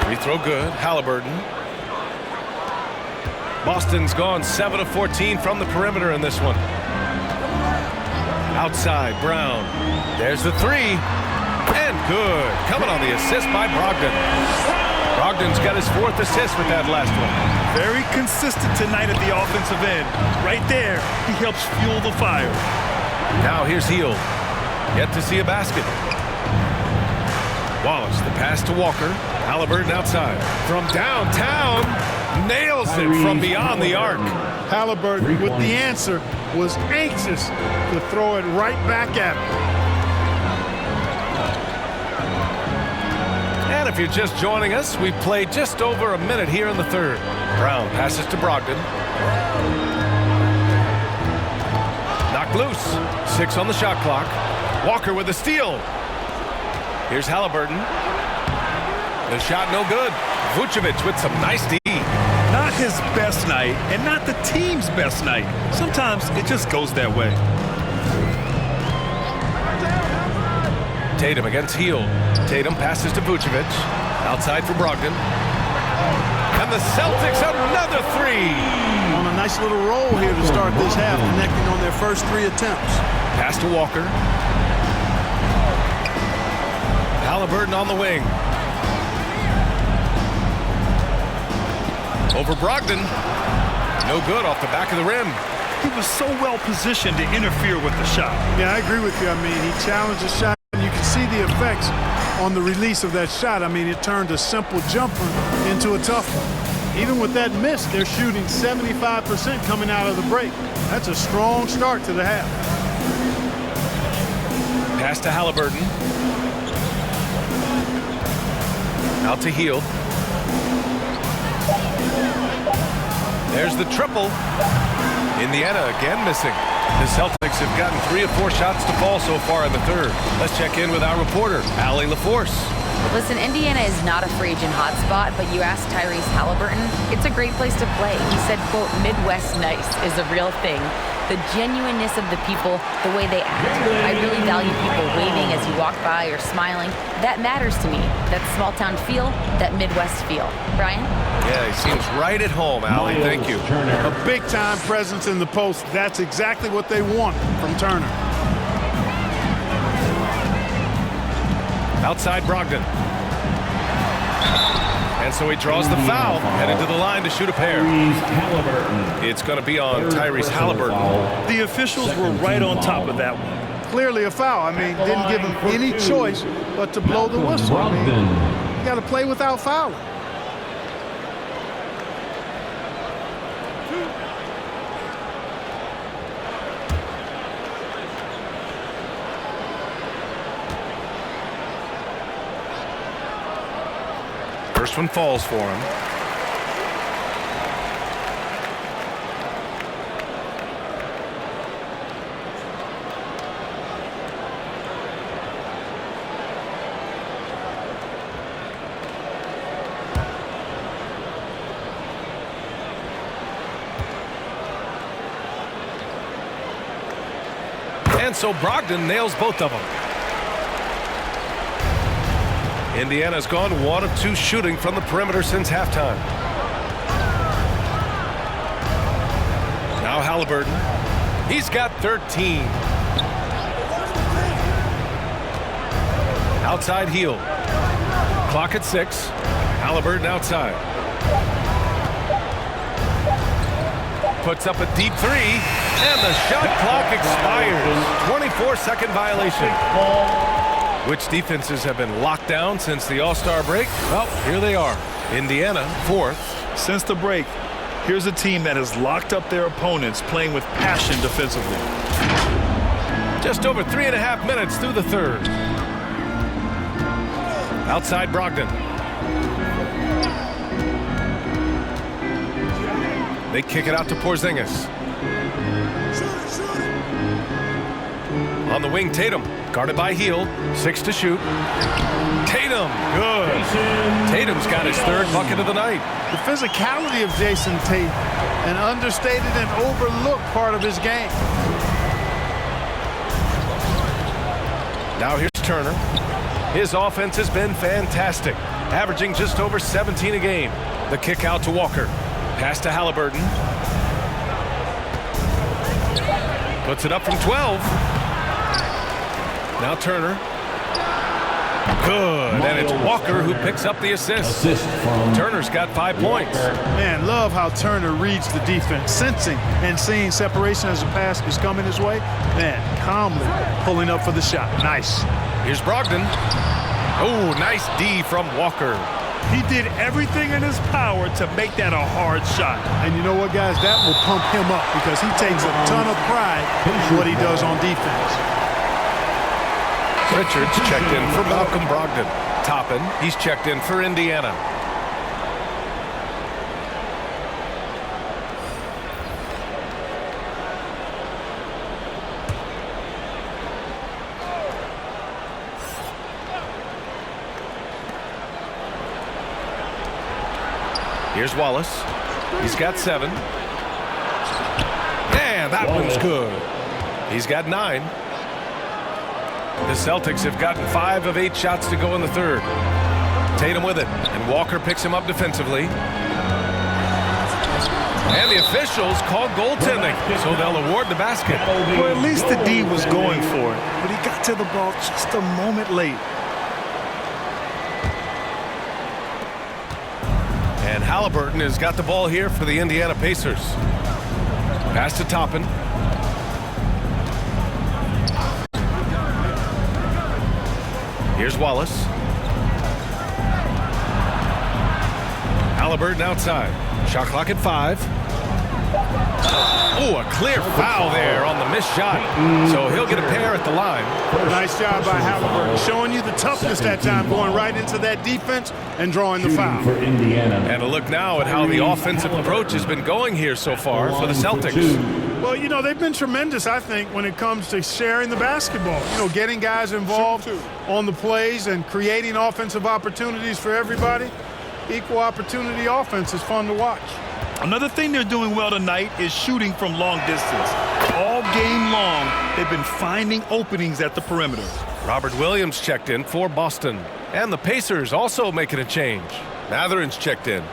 [SPEAKER 3] Free throw good. Halliburton. Boston's gone 7 of 14 from the perimeter in this one. Outside, Brown. There's the three. And good. Coming on the assist by Brogdon. Brogdon's got his 4th assist with that last one.
[SPEAKER 4] Very consistent tonight at the offensive end. Right there, he helps fuel the fire.
[SPEAKER 3] Now here's Hield. Yet to see a basket. Wallace, the pass to Walker. Halliburton outside. From downtown, nails it from beyond the arc.
[SPEAKER 5] Halliburton, with the answer, was anxious to throw it right back at him.
[SPEAKER 3] And if you're just joining us, we've played just over a minute here in the third. Brown passes to Brogdon. Knocked loose. 6 on the shot clock. Walker with a steal. Here's Halliburton. The shot no good. Vucevic with some nice D.
[SPEAKER 4] Not his best night, and not the team's best night. Sometimes it just goes that way.
[SPEAKER 3] Tatum against Hield. Tatum passes to Vucevic. Outside for Brogdon. And the Celtics another three.
[SPEAKER 5] On a nice little roll here to start this half, connecting on their first 3 attempts.
[SPEAKER 3] Pass to Walker. Halliburton on the wing. Over Brogdon. No good off the back of the rim.
[SPEAKER 4] He was so well positioned to interfere with the shot.
[SPEAKER 5] Yeah, I agree with you. I mean, he challenged the shot, and you can see the effects on the release of that shot. I mean, it turned a simple jumper into a tough one. Even with that miss, they're shooting 75% coming out of the break. That's a strong start to the half.
[SPEAKER 3] Pass to Halliburton. Out to Hield. There's the triple. Indiana again missing. The Celtics have gotten 3 of 4 shots to fall so far in the third. Let's check in with our reporter, Allie LaForce.
[SPEAKER 7] Listen, Indiana is not a free agent hotspot, but you ask Tyrese Halliburton, it's a great place to play. He said, quote, Midwest nice is a real thing. The genuineness of the people, the way they act. I really value people waving as you walk by or smiling. That matters to me. That small town feel, that Midwest feel. Brian?
[SPEAKER 3] Yeah, he seems right at home, Allie. Thank you.
[SPEAKER 5] A big-time presence in the post. That's exactly what they want from Turner.
[SPEAKER 3] Outside Brogdon. And so he draws the foul, headed to the line to shoot a pair. It's going to be on Tyrese Halliburton.
[SPEAKER 4] The officials were right on top of that one.
[SPEAKER 5] Clearly a foul. I mean, didn't give him any choice but to blow the whistle. I mean, you got to play without fouling.
[SPEAKER 3] First one falls for him. And so Brogdon nails both of them. Indiana's gone 1 of 2 shooting from the perimeter since halftime. Now Halliburton. He's got 13. Outside Hield. Clock at 6. Halliburton outside. Puts up a deep 3. And the shot clock expires. 24-second violation. Which defenses have been locked down since the All-Star break? Well, here they are. Indiana, 4th.
[SPEAKER 4] Since the break, here's a team that has locked up their opponents, playing with passion defensively.
[SPEAKER 3] Just over 3.5 minutes through the third. Outside Brogdon. They kick it out to Porzingis. On the wing, Tatum. Guarded by Hield. 6 to shoot. Tatum, good. Tatum's got his 3rd bucket of the night.
[SPEAKER 5] The physicality of Jason Tate, an understated and overlooked part of his game.
[SPEAKER 3] Now here's Turner. His offense has been fantastic, averaging just over 17 a game. The kick out to Walker. Pass to Halliburton. Puts it up from 12. Now Turner. Good, and it's Walker who picks up the assist. Turner's got 5 points.
[SPEAKER 5] Man, love how Turner reads the defense, sensing and seeing separation as the pass is coming his way. Man, calmly pulling up for the shot. Nice.
[SPEAKER 3] Here's Brogdon. Oh, nice D from Walker.
[SPEAKER 4] He did everything in his power to make that a hard shot.
[SPEAKER 5] And you know what, guys? That will pump him up because he takes a ton of pride in what he does on defense.
[SPEAKER 3] Richards checked in for Malcolm Brogdon. Toppin, he's checked in for Indiana. Here's Wallace. He's got 7. Man, that one's good. He's got 9. The Celtics have gotten 5 of 8 shots to go in the third. Tatum with it, and Walker picks him up defensively. And the officials call goaltending, so they'll award the basket.
[SPEAKER 4] Well, at least the D was going for it, but he got to the ball just a moment late.
[SPEAKER 3] And Halliburton has got the ball here for the Indiana Pacers. Pass to Toppin. Here's Wallace. Halliburton outside. Shot clock at 5. Oh, a clear foul there on the missed shot. So he'll get a pair at the line.
[SPEAKER 5] Nice job by Halliburton, showing you the toughness that time, going right into that defense and drawing the foul.
[SPEAKER 6] For Indiana.
[SPEAKER 3] And a look now at how the offensive approach has been going here so far for the Celtics.
[SPEAKER 5] Well, you know, they've been tremendous, I think, when it comes to sharing the basketball. You know, getting guys involved on the plays and creating offensive opportunities for everybody. Equal opportunity offense is fun to watch.
[SPEAKER 4] Another thing they're doing well tonight is shooting from long distance. All game long, they've been finding openings at the perimeter.
[SPEAKER 3] Robert Williams checked in for Boston. And the Pacers also making a change. Matherin's checked in.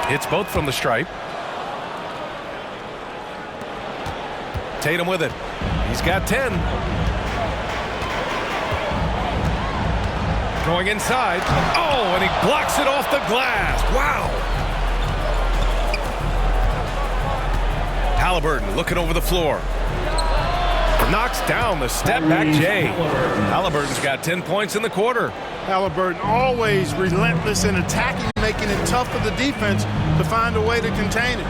[SPEAKER 3] Hits both from the stripe. Tatum with it. He's got 10. Going inside. Oh, and he blocks it off the glass. Wow. Halliburton looking over the floor. Knocks down the step-back J. Halliburton's got 10 points in the quarter.
[SPEAKER 5] Halliburton always relentless in attacking, making it tough for the defense to find a way to contain it.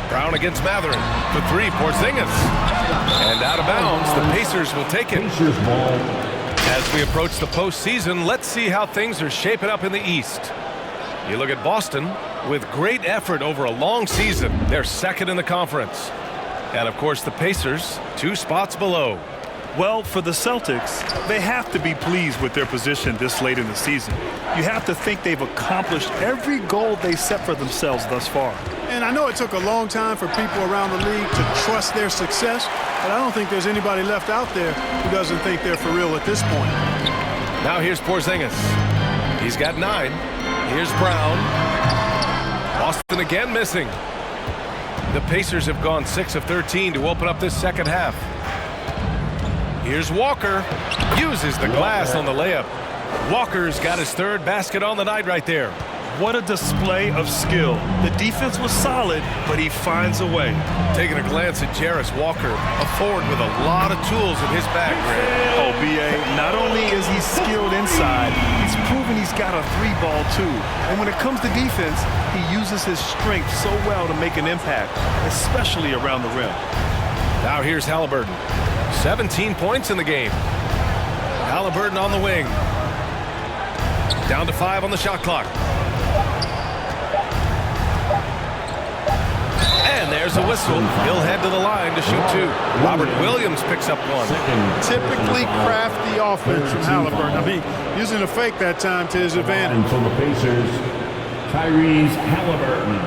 [SPEAKER 3] Brown against Matherin. For 3, Porzingis. And out of bounds, the Pacers will take it. As we approach the postseason, let's see how things are shaping up in the East. You look at Boston, with great effort over a long season. They're second in the conference. And, of course, the Pacers, 2 spots below.
[SPEAKER 4] Well, for the Celtics, they have to be pleased with their position this late in the season. You have to think they've accomplished every goal they set for themselves thus far.
[SPEAKER 5] And I know it took a long time for people around the league to trust their success, but I don't think there's anybody left out there who doesn't think they're for real at this point.
[SPEAKER 3] Now here's Porzingis. He's got 9. Here's Brown. Boston again missing. The Pacers have gone 6 of 13 to open up this second half. Here's Walker. Uses the glass on the layup. Walker's got his 3rd basket on the night right there.
[SPEAKER 4] What a display of skill. The defense was solid, but he finds a way.
[SPEAKER 3] Taking a glance at Jarris Walker, a forward with a lot of tools in his bag, Grant.
[SPEAKER 4] Oh, B.A., not only is he skilled inside, he's proven he's got a 3-ball too. And when it comes to defense, he uses his strength so well to make an impact, especially around the rim.
[SPEAKER 3] Now here's Halliburton. 17 points in the game. Halliburton on the wing. Down to 5 on the shot clock. And there's a whistle. He'll head to the line to shoot 2. Robert Williams picks up 1.
[SPEAKER 5] Typically crafty offense from Halliburton. I mean, using a fake that time to his advantage.
[SPEAKER 6] And for the Pacers, Tyrese Halliburton.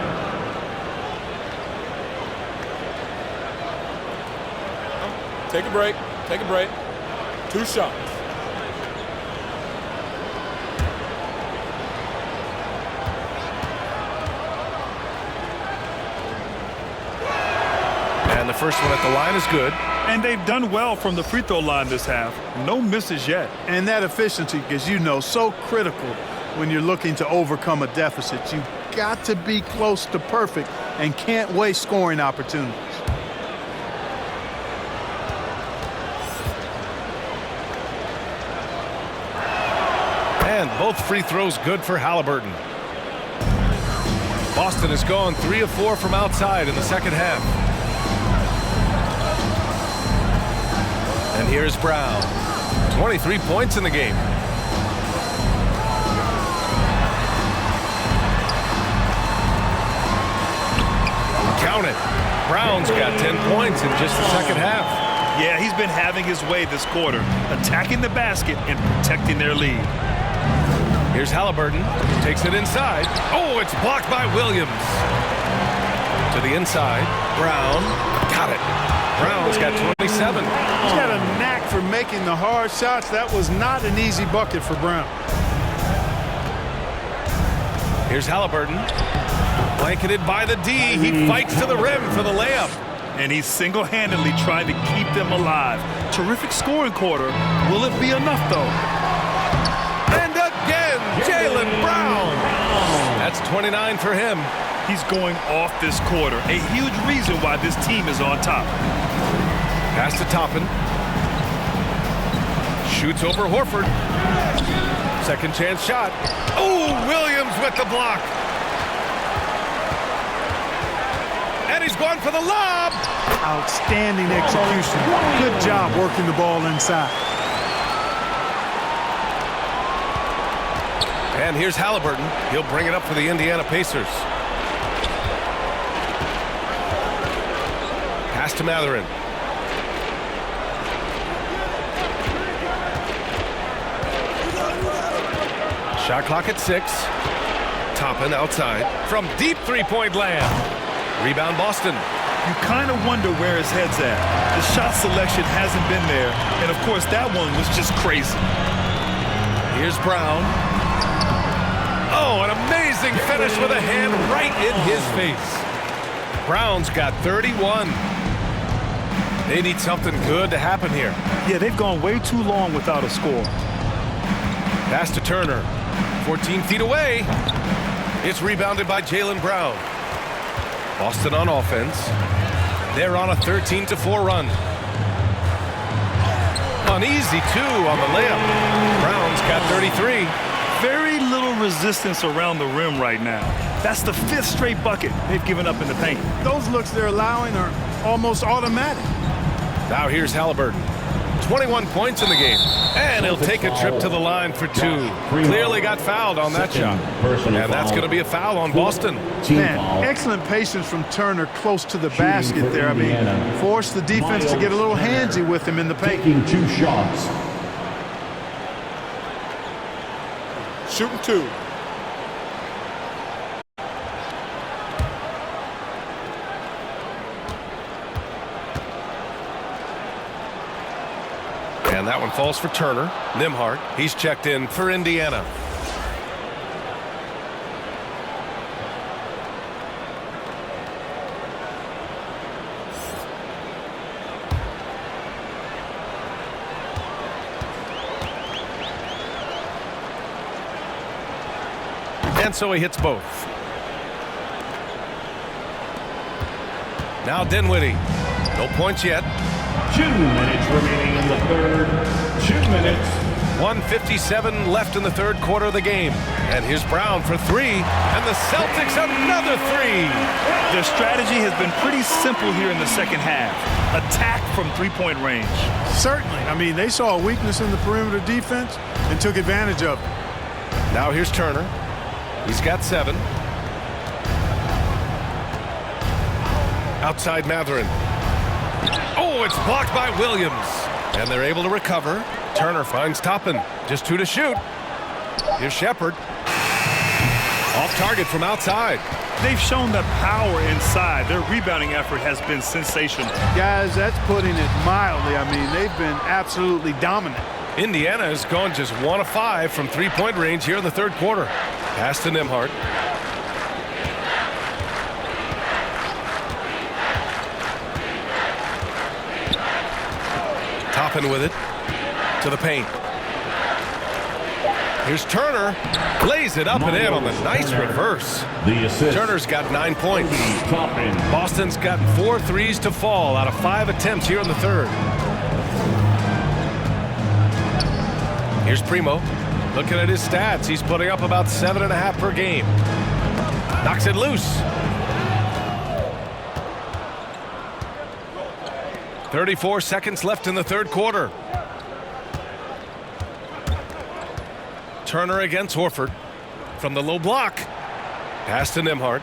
[SPEAKER 10] Take a break. Take a break. 2 shots.
[SPEAKER 3] first one at the line is good.
[SPEAKER 4] And they've done well from the free throw line this half. No misses yet.
[SPEAKER 5] And that efficiency, as you know, so critical when you're looking to overcome a deficit. You've got to be close to perfect and can't waste scoring opportunities.
[SPEAKER 3] And both free throws good for Halliburton. Boston has gone 3 of 4 from outside in the second half. And here's Brown. 23 points in the game. Count it. Brown's got 10 points in just the second half.
[SPEAKER 4] Yeah, he's been having his way this quarter, attacking the basket and protecting their lead.
[SPEAKER 3] Here's Halliburton. Takes it inside. Oh, it's blocked by Williams. To the inside. Brown. Got it. Brown's got 27.
[SPEAKER 5] He's got a knack for making the hard shots. That was not an easy bucket for Brown.
[SPEAKER 3] Here's Halliburton. Blanketed by the D. He fights to the rim for the layup.
[SPEAKER 4] And he's single-handedly trying to keep them alive. Terrific scoring quarter. Will it be enough, though?
[SPEAKER 3] And again, Jaylen Brown. That's 29 for him.
[SPEAKER 4] He's going off this quarter. A huge reason why this team is on top.
[SPEAKER 3] Pass to Toppin. Shoots over Horford. Second chance shot. Oh, Williams with the block. And he's going for the lob.
[SPEAKER 5] Outstanding execution. Good job working the ball inside.
[SPEAKER 3] And here's Halliburton. He'll bring it up for the Indiana Pacers. Pass to Mathurin. Shot clock at 6. Toppin outside from deep three-point land. Rebound Boston.
[SPEAKER 4] You kind of wonder where his head's at. The shot selection hasn't been there. And, of course, that one was just crazy.
[SPEAKER 3] Here's Brown. Oh, an amazing finish with a hand right in his face. Brown's got 31. They need something good to happen here.
[SPEAKER 4] Yeah, they've gone way too long without a score.
[SPEAKER 3] Pass to Turner. 14 feet away. It's rebounded by Jaylen Brown. Boston on offense. They're on a 13-4 run. An easy 2 on the layup. Brown's got 33.
[SPEAKER 4] Very little resistance around the rim right now. That's the 5th straight bucket they've given up in the paint.
[SPEAKER 5] Those looks they're allowing are almost automatic.
[SPEAKER 3] Now here's Halliburton. 21 points in the game. And he'll take a trip to the line for 2. Clearly got fouled on that shot. And that's going to be a foul on Boston.
[SPEAKER 5] Man, excellent patience from Turner close to the basket there. I mean, forced the defense to get a little handsy with him in the paint.
[SPEAKER 6] Taking 2 shots.
[SPEAKER 10] Shooting 2.
[SPEAKER 3] And that one falls for Turner. Nembhard, he's checked in for Indiana. And so he hits both. Now Dinwiddie. No points yet.
[SPEAKER 6] 2 minutes remaining in the third. 2 minutes.
[SPEAKER 3] 1:57 left in the third quarter of the game. And here's Brown for 3. And the Celtics another 3.
[SPEAKER 4] Their strategy has been pretty simple here in the second half. Attack from three-point range.
[SPEAKER 5] Certainly. I mean, they saw a weakness in the perimeter defense and took advantage of it.
[SPEAKER 3] Now here's Turner. He's got 7. Outside Mathurin. Oh, it's blocked by Williams. And they're able to recover. Turner finds Toppin. Just 2 to shoot. Here's Shepherd. Off target from outside.
[SPEAKER 4] They've shown the power inside. Their rebounding effort has been sensational.
[SPEAKER 5] Guys, that's putting it mildly. I mean, they've been absolutely dominant.
[SPEAKER 3] Indiana has gone just 1 of 5 from three-point range here in the third quarter. Pass to Nembhard. Toppin with it to the paint. Here's Turner. Lays it up and in on the nice reverse.
[SPEAKER 6] The assist.
[SPEAKER 3] Turner's got 9 points. Boston's gotten 4 threes to fall out of 5 attempts here in the third. Here's Primo. Looking at his stats, he's putting up about 7.5 per game. Knocks it loose. 34 seconds left in the third quarter. Turner against Horford from the low block. Pass to Nembhard.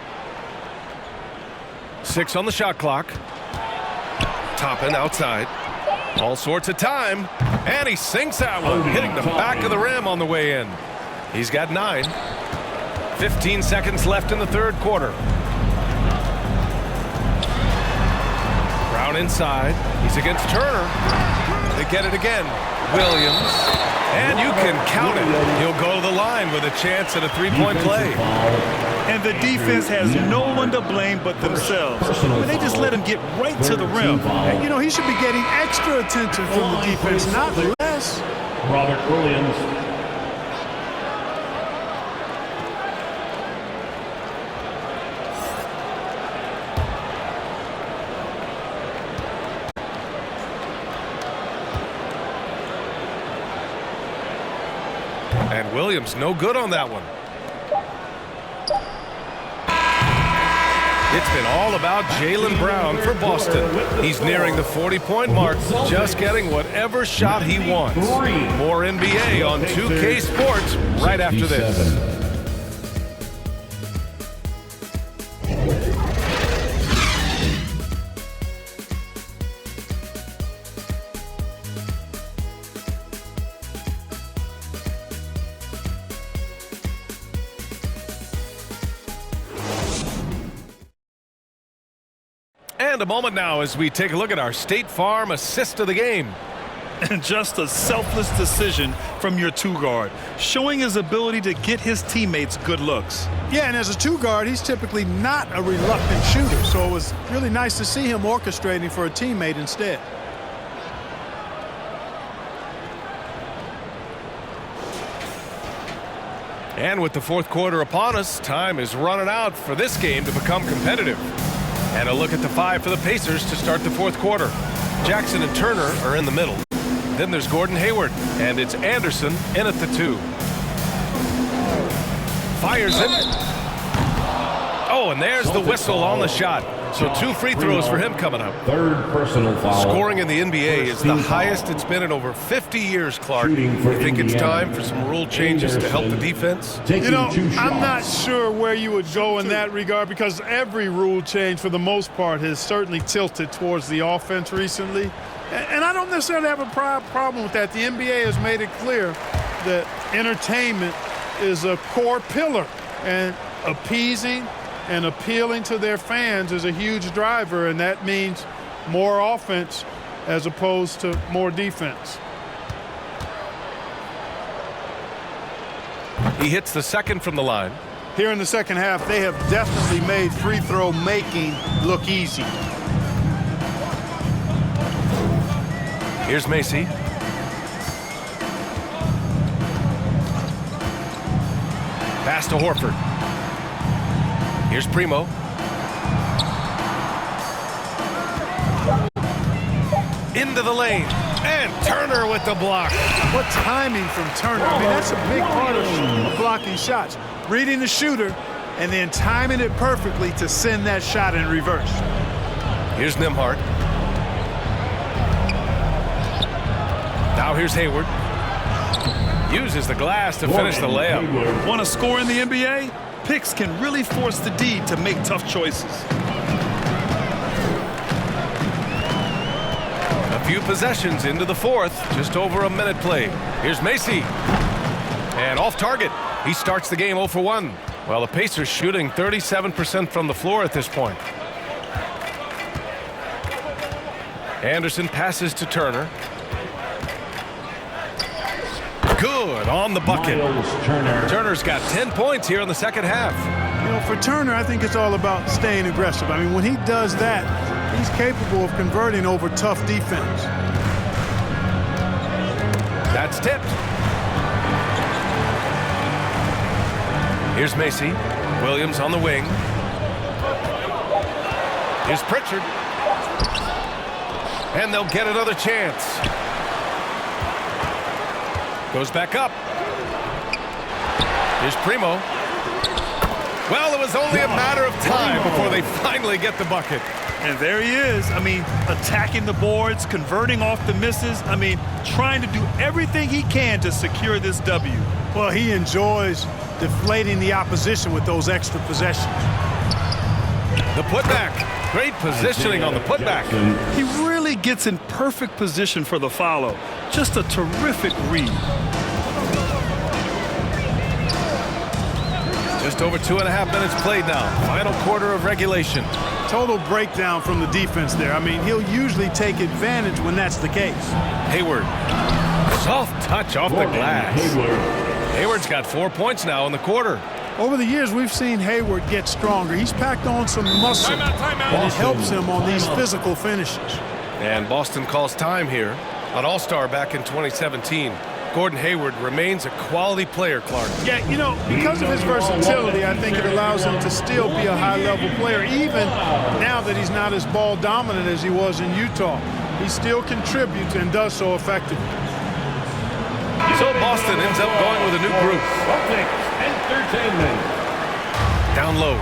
[SPEAKER 3] 6 on the shot clock. Toppin outside. All sorts of time. And he sinks that one, hitting the back of the rim on the way in. He's got 9. 15 seconds left in the third quarter. Brown inside. He's against Turner. They get it again. Williams. And you can count it. He'll go to the line with a chance at a three-point play.
[SPEAKER 4] And the defense has no one to blame but themselves. But they just let him get right to the rim.
[SPEAKER 5] And, you know, he should be getting extra attention from the defense, not less.
[SPEAKER 6] Robert Williams.
[SPEAKER 3] And Williams no good on that one. It's been all about Jaylen Brown for Boston. He's nearing the 40-point mark, just getting whatever shot he wants. More NBA on 2K Sports right after this. And a moment now as we take a look at our State Farm assist of the game.
[SPEAKER 4] And just a selfless decision from your two-guard, showing his ability to get his teammates good looks.
[SPEAKER 5] Yeah, and as a two-guard, he's typically not a reluctant shooter, so it was really nice to see him orchestrating for a teammate instead.
[SPEAKER 3] And with the fourth quarter upon us, time is running out for this game to become competitive. And a look at the 5 for the Pacers to start the fourth quarter. Jackson and Turner are in the middle. Then there's Gordon Hayward, and it's Anderson in at the 2. Fires it. Oh, and there's the whistle on the shot. So 2 free throws for him coming up.
[SPEAKER 6] Third personal foul.
[SPEAKER 3] Scoring in the NBA is the highest it's been in over 50 years, Clark. You think it's time for some rule changes to help the defense?
[SPEAKER 5] You know, I'm not sure where you would go in that regard because every rule change, for the most part, has certainly tilted towards the offense recently. And I don't necessarily have a problem with that. The NBA has made it clear that entertainment is a core pillar, and appeasing and appealing to their fans is a huge driver, and that means more offense as opposed to more defense.
[SPEAKER 3] He hits the second from the line.
[SPEAKER 5] Here in the second half, they have definitely made free throw making look easy.
[SPEAKER 3] Here's Macy. Pass to Horford. Here's Primo. Into the lane. And Turner with the block.
[SPEAKER 5] What timing from Turner. I mean, that's a big part of blocking shots. Reading the shooter and then timing it perfectly to send that shot in reverse.
[SPEAKER 3] Here's Nembhard. Now here's Hayward. Uses the glass to finish the layup.
[SPEAKER 4] Want to score in the NBA? Picks can really force the D to make tough choices.
[SPEAKER 3] A few possessions into the fourth, just over a minute played. Here's Macy. And off target. He starts the game 0 for 1. Well, the Pacers shooting 37% from the floor at this point. Anderson passes to Turner. Good on the bucket. Turner's got 10 points here in the second half.
[SPEAKER 5] You know, for Turner, I think it's all about staying aggressive. I mean, when he does that, he's capable of converting over tough defense.
[SPEAKER 3] That's tipped. Here's Macy. Williams on the wing. Here's Pritchard. And they'll get another chance. Goes back up. Here's Primo. Well, it was only a matter of time before they finally get the bucket.
[SPEAKER 4] And there he is. I mean, attacking the boards, converting off the misses. I mean, trying to do everything he can to secure this W.
[SPEAKER 5] Well, he enjoys deflating the opposition with those extra possessions.
[SPEAKER 3] The putback. Great positioning on the putback.
[SPEAKER 4] He really gets in perfect position for the follow. Just a terrific read.
[SPEAKER 3] Just over 2.5 minutes played now. Final quarter of regulation.
[SPEAKER 5] Total breakdown from the defense there. I mean, he'll usually take advantage when that's the case.
[SPEAKER 3] Hayward. Soft touch off the glass. Hayward's got 4 points now in the quarter.
[SPEAKER 5] Over the years, we've seen Hayward get stronger. He's packed on some muscle, and it helps him on these physical finishes.
[SPEAKER 3] And Boston calls time here. An All-Star back in 2017. Gordon Hayward remains a quality player, Clark.
[SPEAKER 5] Yeah, you know, because of his versatility, I think it allows him to still be a high-level player, even now that he's not as ball dominant as he was in Utah. He still contributes and does so effectively.
[SPEAKER 3] So Boston ends up going with a new group.
[SPEAKER 6] Entertainment.
[SPEAKER 3] Down low.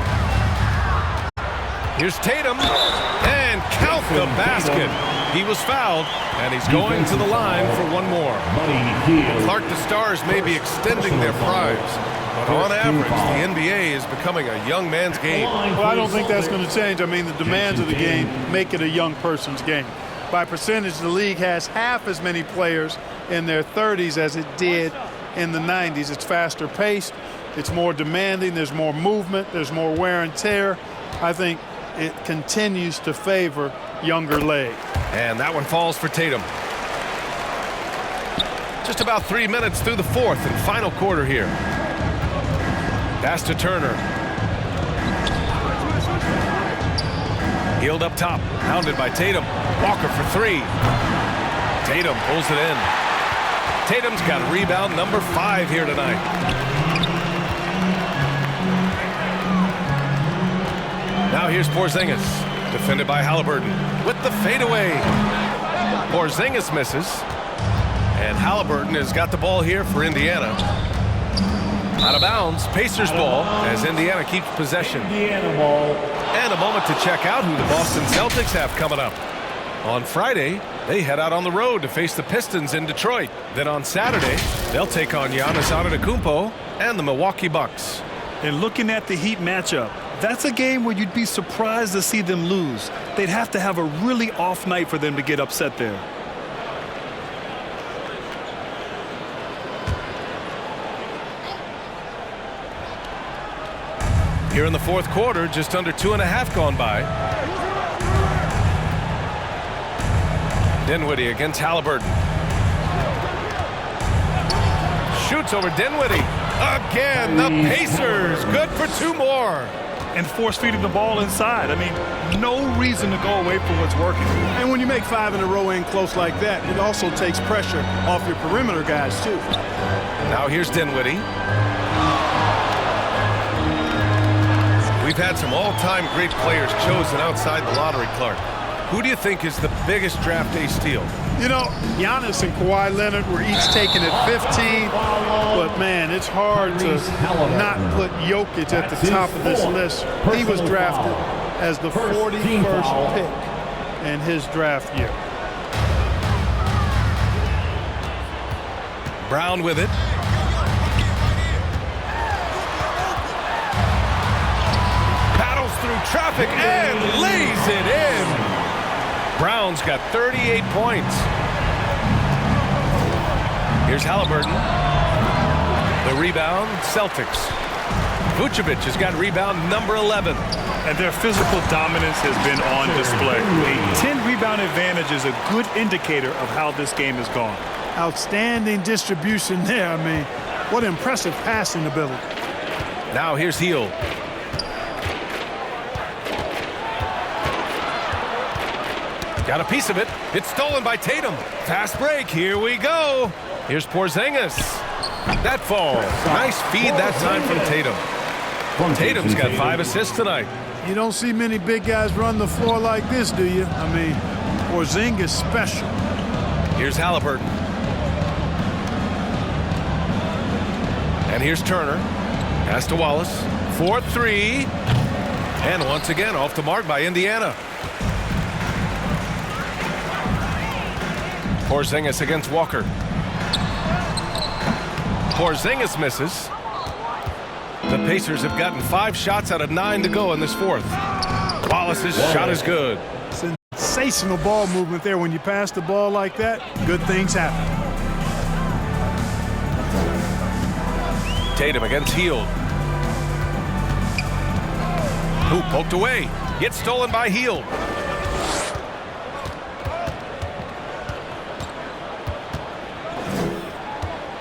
[SPEAKER 3] Here's Tatum. And count the basket. He was fouled, and he's going to the line for one more. Clark, the Stars may be extending their primes, but on average, the NBA is becoming a young man's game.
[SPEAKER 5] Well, I don't think that's going to change. I mean, the demands of the game make it a young person's game. By percentage, the league has half as many players in their 30s as it did in the 90s. It's faster paced. It's more demanding. There's more movement. There's more wear and tear. I think it continues to favor younger legs.
[SPEAKER 3] And that one falls for Tatum. Just about 3 minutes through the fourth and final quarter here. Pass to Turner. Healed up top. Hounded by Tatum. Walker for three. Tatum pulls it in. Tatum's got rebound number 5 here tonight. Now here's Porzingis. Defended by Halliburton with the fadeaway. Porzingis misses. And Halliburton has got the ball here for Indiana. Out of bounds, Pacers ball as Indiana keeps possession.
[SPEAKER 6] Indiana ball.
[SPEAKER 3] And a moment to check out who the Boston Celtics have coming up. On Friday, they head out on the road to face the Pistons in Detroit. Then on Saturday, they'll take on Giannis Antetokounmpo and the Milwaukee Bucks.
[SPEAKER 4] And looking at the Heat matchup, that's a game where you'd be surprised to see them lose. They'd have to have a really off night for them to get upset there.
[SPEAKER 3] Here in the fourth quarter, just under 2.5 gone by. Dinwiddie against Halliburton. Shoots over Dinwiddie. Again, the Pacers. Good for 2 more.
[SPEAKER 4] And force-feeding the ball inside. I mean, no reason to go away from what's working.
[SPEAKER 5] And when you make 5 in a row in close like that, it also takes pressure off your perimeter guys, too.
[SPEAKER 3] Now here's Dinwiddie. We've had some all-time great players chosen outside the lottery, Clark. Who do you think is the biggest draft day steal?
[SPEAKER 5] You know, Giannis and Kawhi Leonard were each taken at 15, but man, it's hard to not put Jokic at the top of this list. He was drafted as the 41st pick in his draft year.
[SPEAKER 3] Brown with it. Battles through traffic and lays it in. Brown's got 38 points. Here's Halliburton. The rebound, Celtics. Vucevic has got rebound number 11.
[SPEAKER 4] And their physical dominance has been on display. A 10-rebound advantage is a good indicator of how this game has gone.
[SPEAKER 5] Outstanding distribution there. I mean, what impressive passing ability.
[SPEAKER 3] Now here's Hield. Got a piece of it. It's stolen by Tatum. Fast break. Here we go. Here's Porzingis. That falls. Nice feed that time from Tatum. Tatum's got 5 assists tonight.
[SPEAKER 5] You don't see many big guys run the floor like this, do you? I mean, Porzingis special.
[SPEAKER 3] Here's Halliburton. And here's Turner. Pass to Wallace. 4-3. And once again, off the mark by Indiana. Porzingis against Walker. Porzingis misses. The Pacers have gotten 5 shots out of 9 to go in this fourth. Wallace's shot is good.
[SPEAKER 5] Sensational ball movement there. When you pass the ball like that, good things happen.
[SPEAKER 3] Tatum against Hield. Who poked away. Gets stolen by Hield.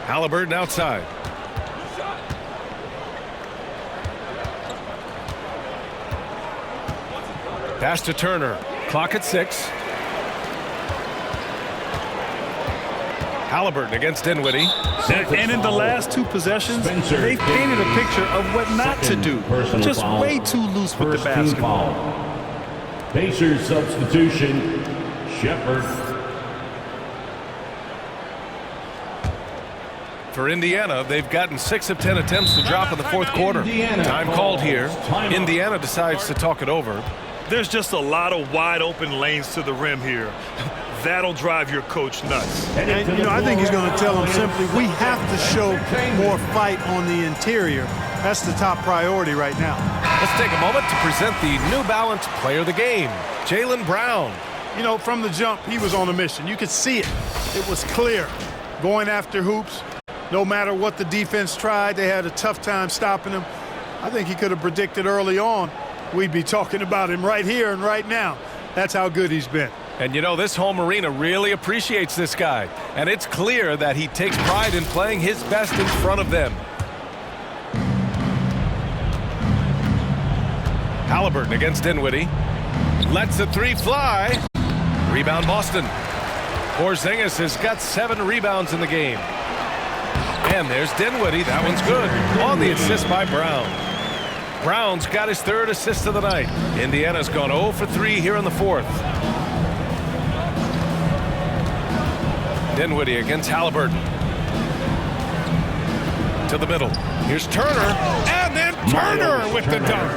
[SPEAKER 3] Halliburton outside. Pass to Turner. Clock at 6. Halliburton against Dinwiddie.
[SPEAKER 4] And in the last 2 possessions, they've painted a picture of what not to do. Just way too loose with the basketball.
[SPEAKER 6] Pacers substitution, Shepherd.
[SPEAKER 3] For Indiana, they've gotten 6 of 10 attempts to drop in the fourth quarter. Time called here. Indiana decides to talk it over.
[SPEAKER 4] There's just a lot of wide open lanes to the rim here. That'll drive your coach nuts.
[SPEAKER 5] And, you know, I think he's going to tell them simply, we have to show more fight on the interior. That's the top priority right now.
[SPEAKER 3] Let's take a moment to present the New Balance Player of the Game, Jaylen Brown.
[SPEAKER 5] You know, from the jump, he was on a mission. You could see it. It was clear. Going after hoops, no matter what the defense tried, they had a tough time stopping him. I think he could have predicted early on we'd be talking about him right here and right now. That's how good he's been.
[SPEAKER 3] And you know, this home arena really appreciates this guy. And it's clear that he takes pride in playing his best in front of them. Halliburton against Dinwiddie. Lets the 3 fly. Rebound Boston. Porzingis has got 7 rebounds in the game. And there's Dinwiddie. That one's good. On the assist by Brown. Brown's got his 3rd assist of the night. Indiana's gone 0 for 3 here in the fourth. Dinwiddie against Halliburton. To the middle. Here's Turner. And then Turner with the dunk.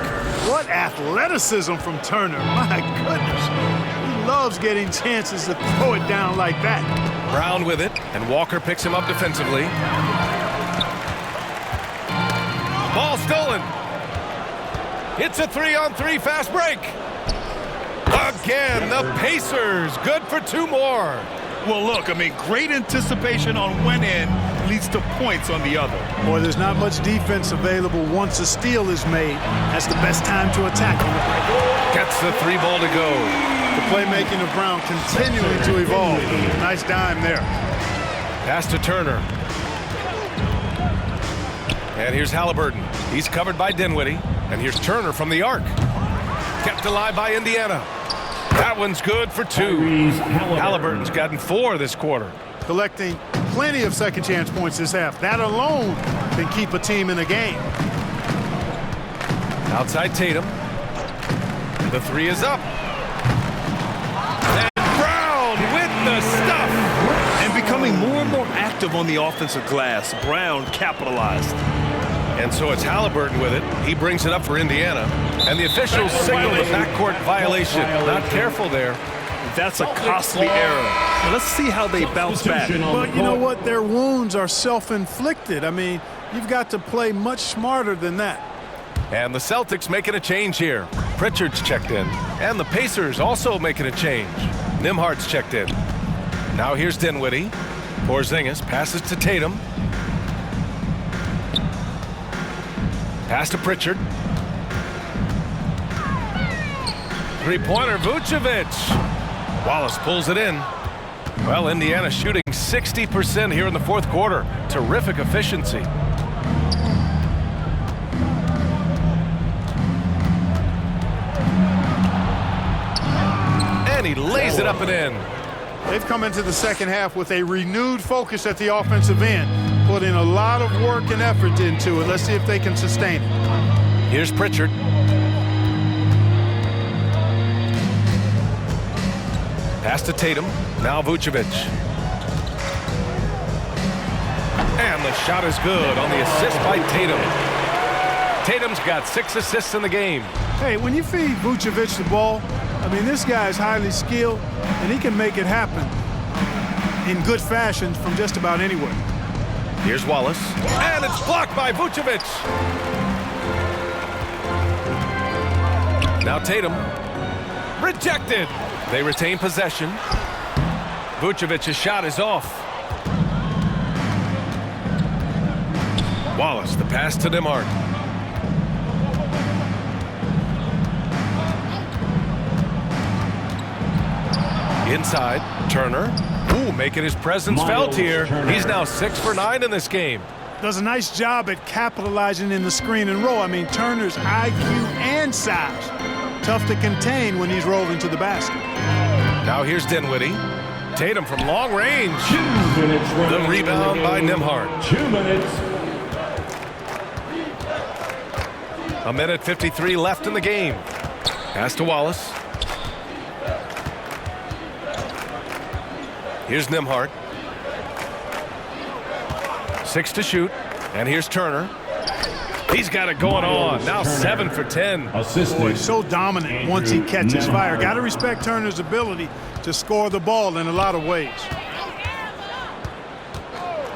[SPEAKER 5] What athleticism from Turner. My goodness. He loves getting chances to throw it down like that.
[SPEAKER 3] Brown with it. And Walker picks him up defensively. Ball stolen. It's a 3-on-3 fast break. Again, the Pacers. Good for 2 more.
[SPEAKER 4] Well, look, I mean, great anticipation on one end leads to points on the other.
[SPEAKER 5] Boy, there's not much defense available once a steal is made. That's the best time to attack on the break.
[SPEAKER 3] Gets the 3 ball to go.
[SPEAKER 5] The playmaking of Brown continuing to evolve. Nice dime there.
[SPEAKER 3] Pass to Turner. And here's Halliburton. He's covered by Dinwiddie. And here's Turner from the arc. Kept alive by Indiana. That one's good for 2. Halliburton's gotten 4 this quarter.
[SPEAKER 5] Collecting plenty of second chance points this half. That alone can keep a team in a game.
[SPEAKER 3] Outside Tatum. The 3 is up. And Brown with the stuff.
[SPEAKER 4] And becoming more and more active on the offensive glass. Brown capitalized.
[SPEAKER 3] And so it's Halliburton with it. He brings it up for Indiana. And the officials signal the backcourt violation. Not careful there.
[SPEAKER 4] That's a costly error. Now let's see how they bounce back.
[SPEAKER 5] But you know what? Their wounds are self-inflicted. I mean, you've got to play much smarter than that.
[SPEAKER 3] And the Celtics making a change here. Pritchard's checked in. And the Pacers also making a change. Nimhard's checked in. Now here's Dinwiddie. Porzingis passes to Tatum. Pass to Pritchard. 3-pointer, Vucevic. Wallace pulls it in. Well, Indiana shooting 60% here in the fourth quarter. Terrific efficiency. And he lays it up and in.
[SPEAKER 5] They've come into the second half with a renewed focus at the offensive end, put in a lot of work and effort into it. Let's see if they can sustain it.
[SPEAKER 3] Here's Pritchard. Pass to Tatum. Now Vucevic. And the shot is good on the assist by Tatum. Tatum's got 6 assists in the game.
[SPEAKER 5] Hey, when you feed Vucevic the ball, I mean, this guy is highly skilled, and he can make it happen in good fashion from just about anywhere.
[SPEAKER 3] Here's Wallace. And it's blocked by Vucevic. Now Tatum. Rejected. They retain possession. Vucevic's shot is off. Wallace, the pass to Nembhard. Inside, Turner. Ooh, making his presence felt here. He's now 6 for 9 in this game.
[SPEAKER 5] Does a nice job at capitalizing in the screen and roll. I mean, Turner's IQ and size. Tough to contain when he's rolling to the basket.
[SPEAKER 3] Now here's Dinwiddie. Tatum from long range.
[SPEAKER 6] 2 minutes.
[SPEAKER 3] The rebound by Nembhard.
[SPEAKER 6] 2 minutes.
[SPEAKER 3] A minute 53 left in the game. Pass to Wallace. Here's Nembhard. 6 to shoot. And here's Turner. He's got it going on. Now 7 for 10.
[SPEAKER 5] Boy, so dominant once he catches fire. Got to respect Turner's ability to score the ball in a lot of ways.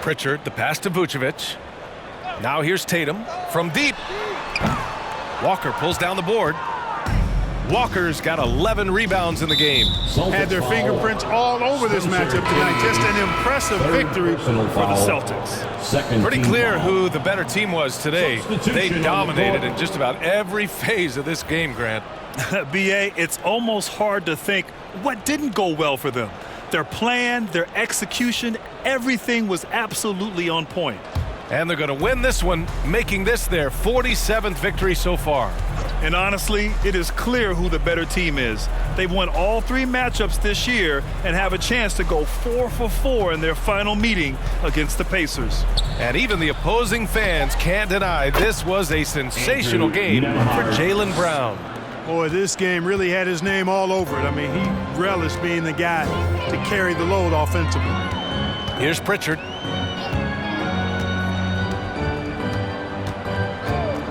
[SPEAKER 3] Pritchard, the pass to Vucevic. Now here's Tatum from deep. Walker pulls down the board. Walker's got 11 rebounds in the game.
[SPEAKER 5] Had their fingerprints all over this matchup tonight. Just an impressive victory for the Celtics.
[SPEAKER 3] Pretty clear who the better team was today. They dominated in just about every phase of this game, Grant.
[SPEAKER 4] B.A., it's almost hard to think what didn't go well for them. Their plan, their execution, everything was absolutely on point.
[SPEAKER 3] And they're going to win this one, making this their 47th victory so far.
[SPEAKER 4] And honestly, it is clear who the better team is. They've won all 3 matchups this year and have a chance to go 4 for 4 in their final meeting against the Pacers.
[SPEAKER 3] And even the opposing fans can't deny this was a sensational game for Jaylen Brown.
[SPEAKER 5] Boy, this game really had his name all over it. I mean, he relished being the guy to carry the load offensively.
[SPEAKER 3] Here's Pritchard.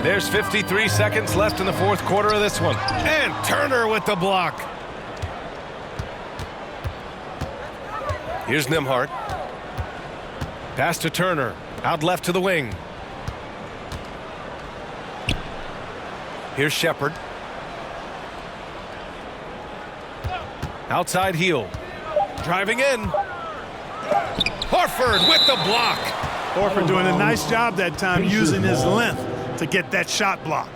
[SPEAKER 3] There's 53 seconds left in the 4th quarter of this one. And Turner with the block. Here's Nembhard. Pass to Turner. Out left to the wing. Here's Shepherd. Outside heel. Driving in. Horford with the block.
[SPEAKER 5] Horford doing a nice job that time using his length to get that shot block.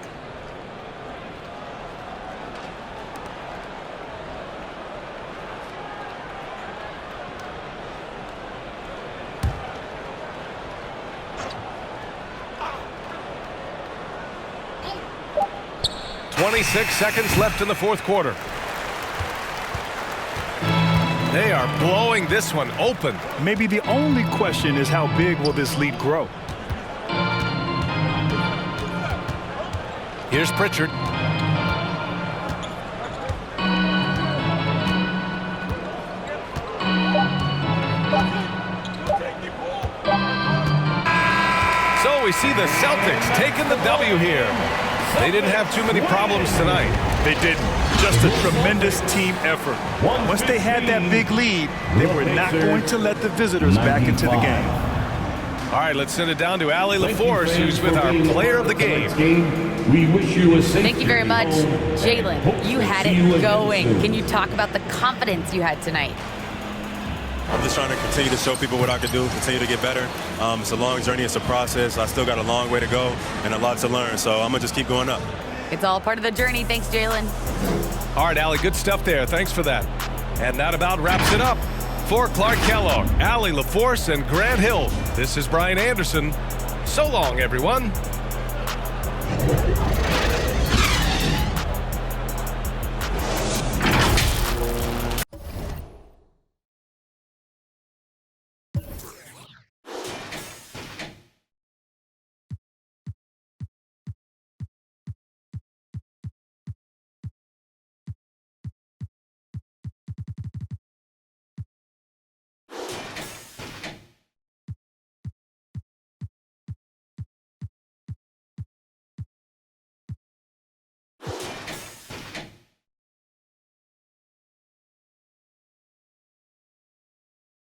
[SPEAKER 3] .26 seconds left in the 4th quarter. They are blowing this one open.
[SPEAKER 4] Maybe the only question is how big will this lead grow?
[SPEAKER 3] Here's Pritchard. So we see the Celtics taking the W here. They didn't have too many problems tonight.
[SPEAKER 4] They didn't. Just a tremendous team effort. Once they had that big lead, they were not going to let the visitors back into the game.
[SPEAKER 3] All right, let's send it down to Allie LaForce, who's with our player of the game.
[SPEAKER 6] We wish you a safe.
[SPEAKER 7] Thank you very much, Jaylen. You had it going. Can you talk about the confidence you had tonight?
[SPEAKER 13] I'm just trying to continue to show people what I can do, continue to get better. It's a long journey. It's a process. I still got a long way to go and a lot to learn, so I'm going to just keep going up.
[SPEAKER 7] It's all part of the journey. Thanks, Jaylen.
[SPEAKER 3] All right, Allie, good stuff there. Thanks for that. And that about wraps it up. For Clark Kellogg, Allie LaForce, and Grant Hill, this is Brian Anderson. So long, everyone.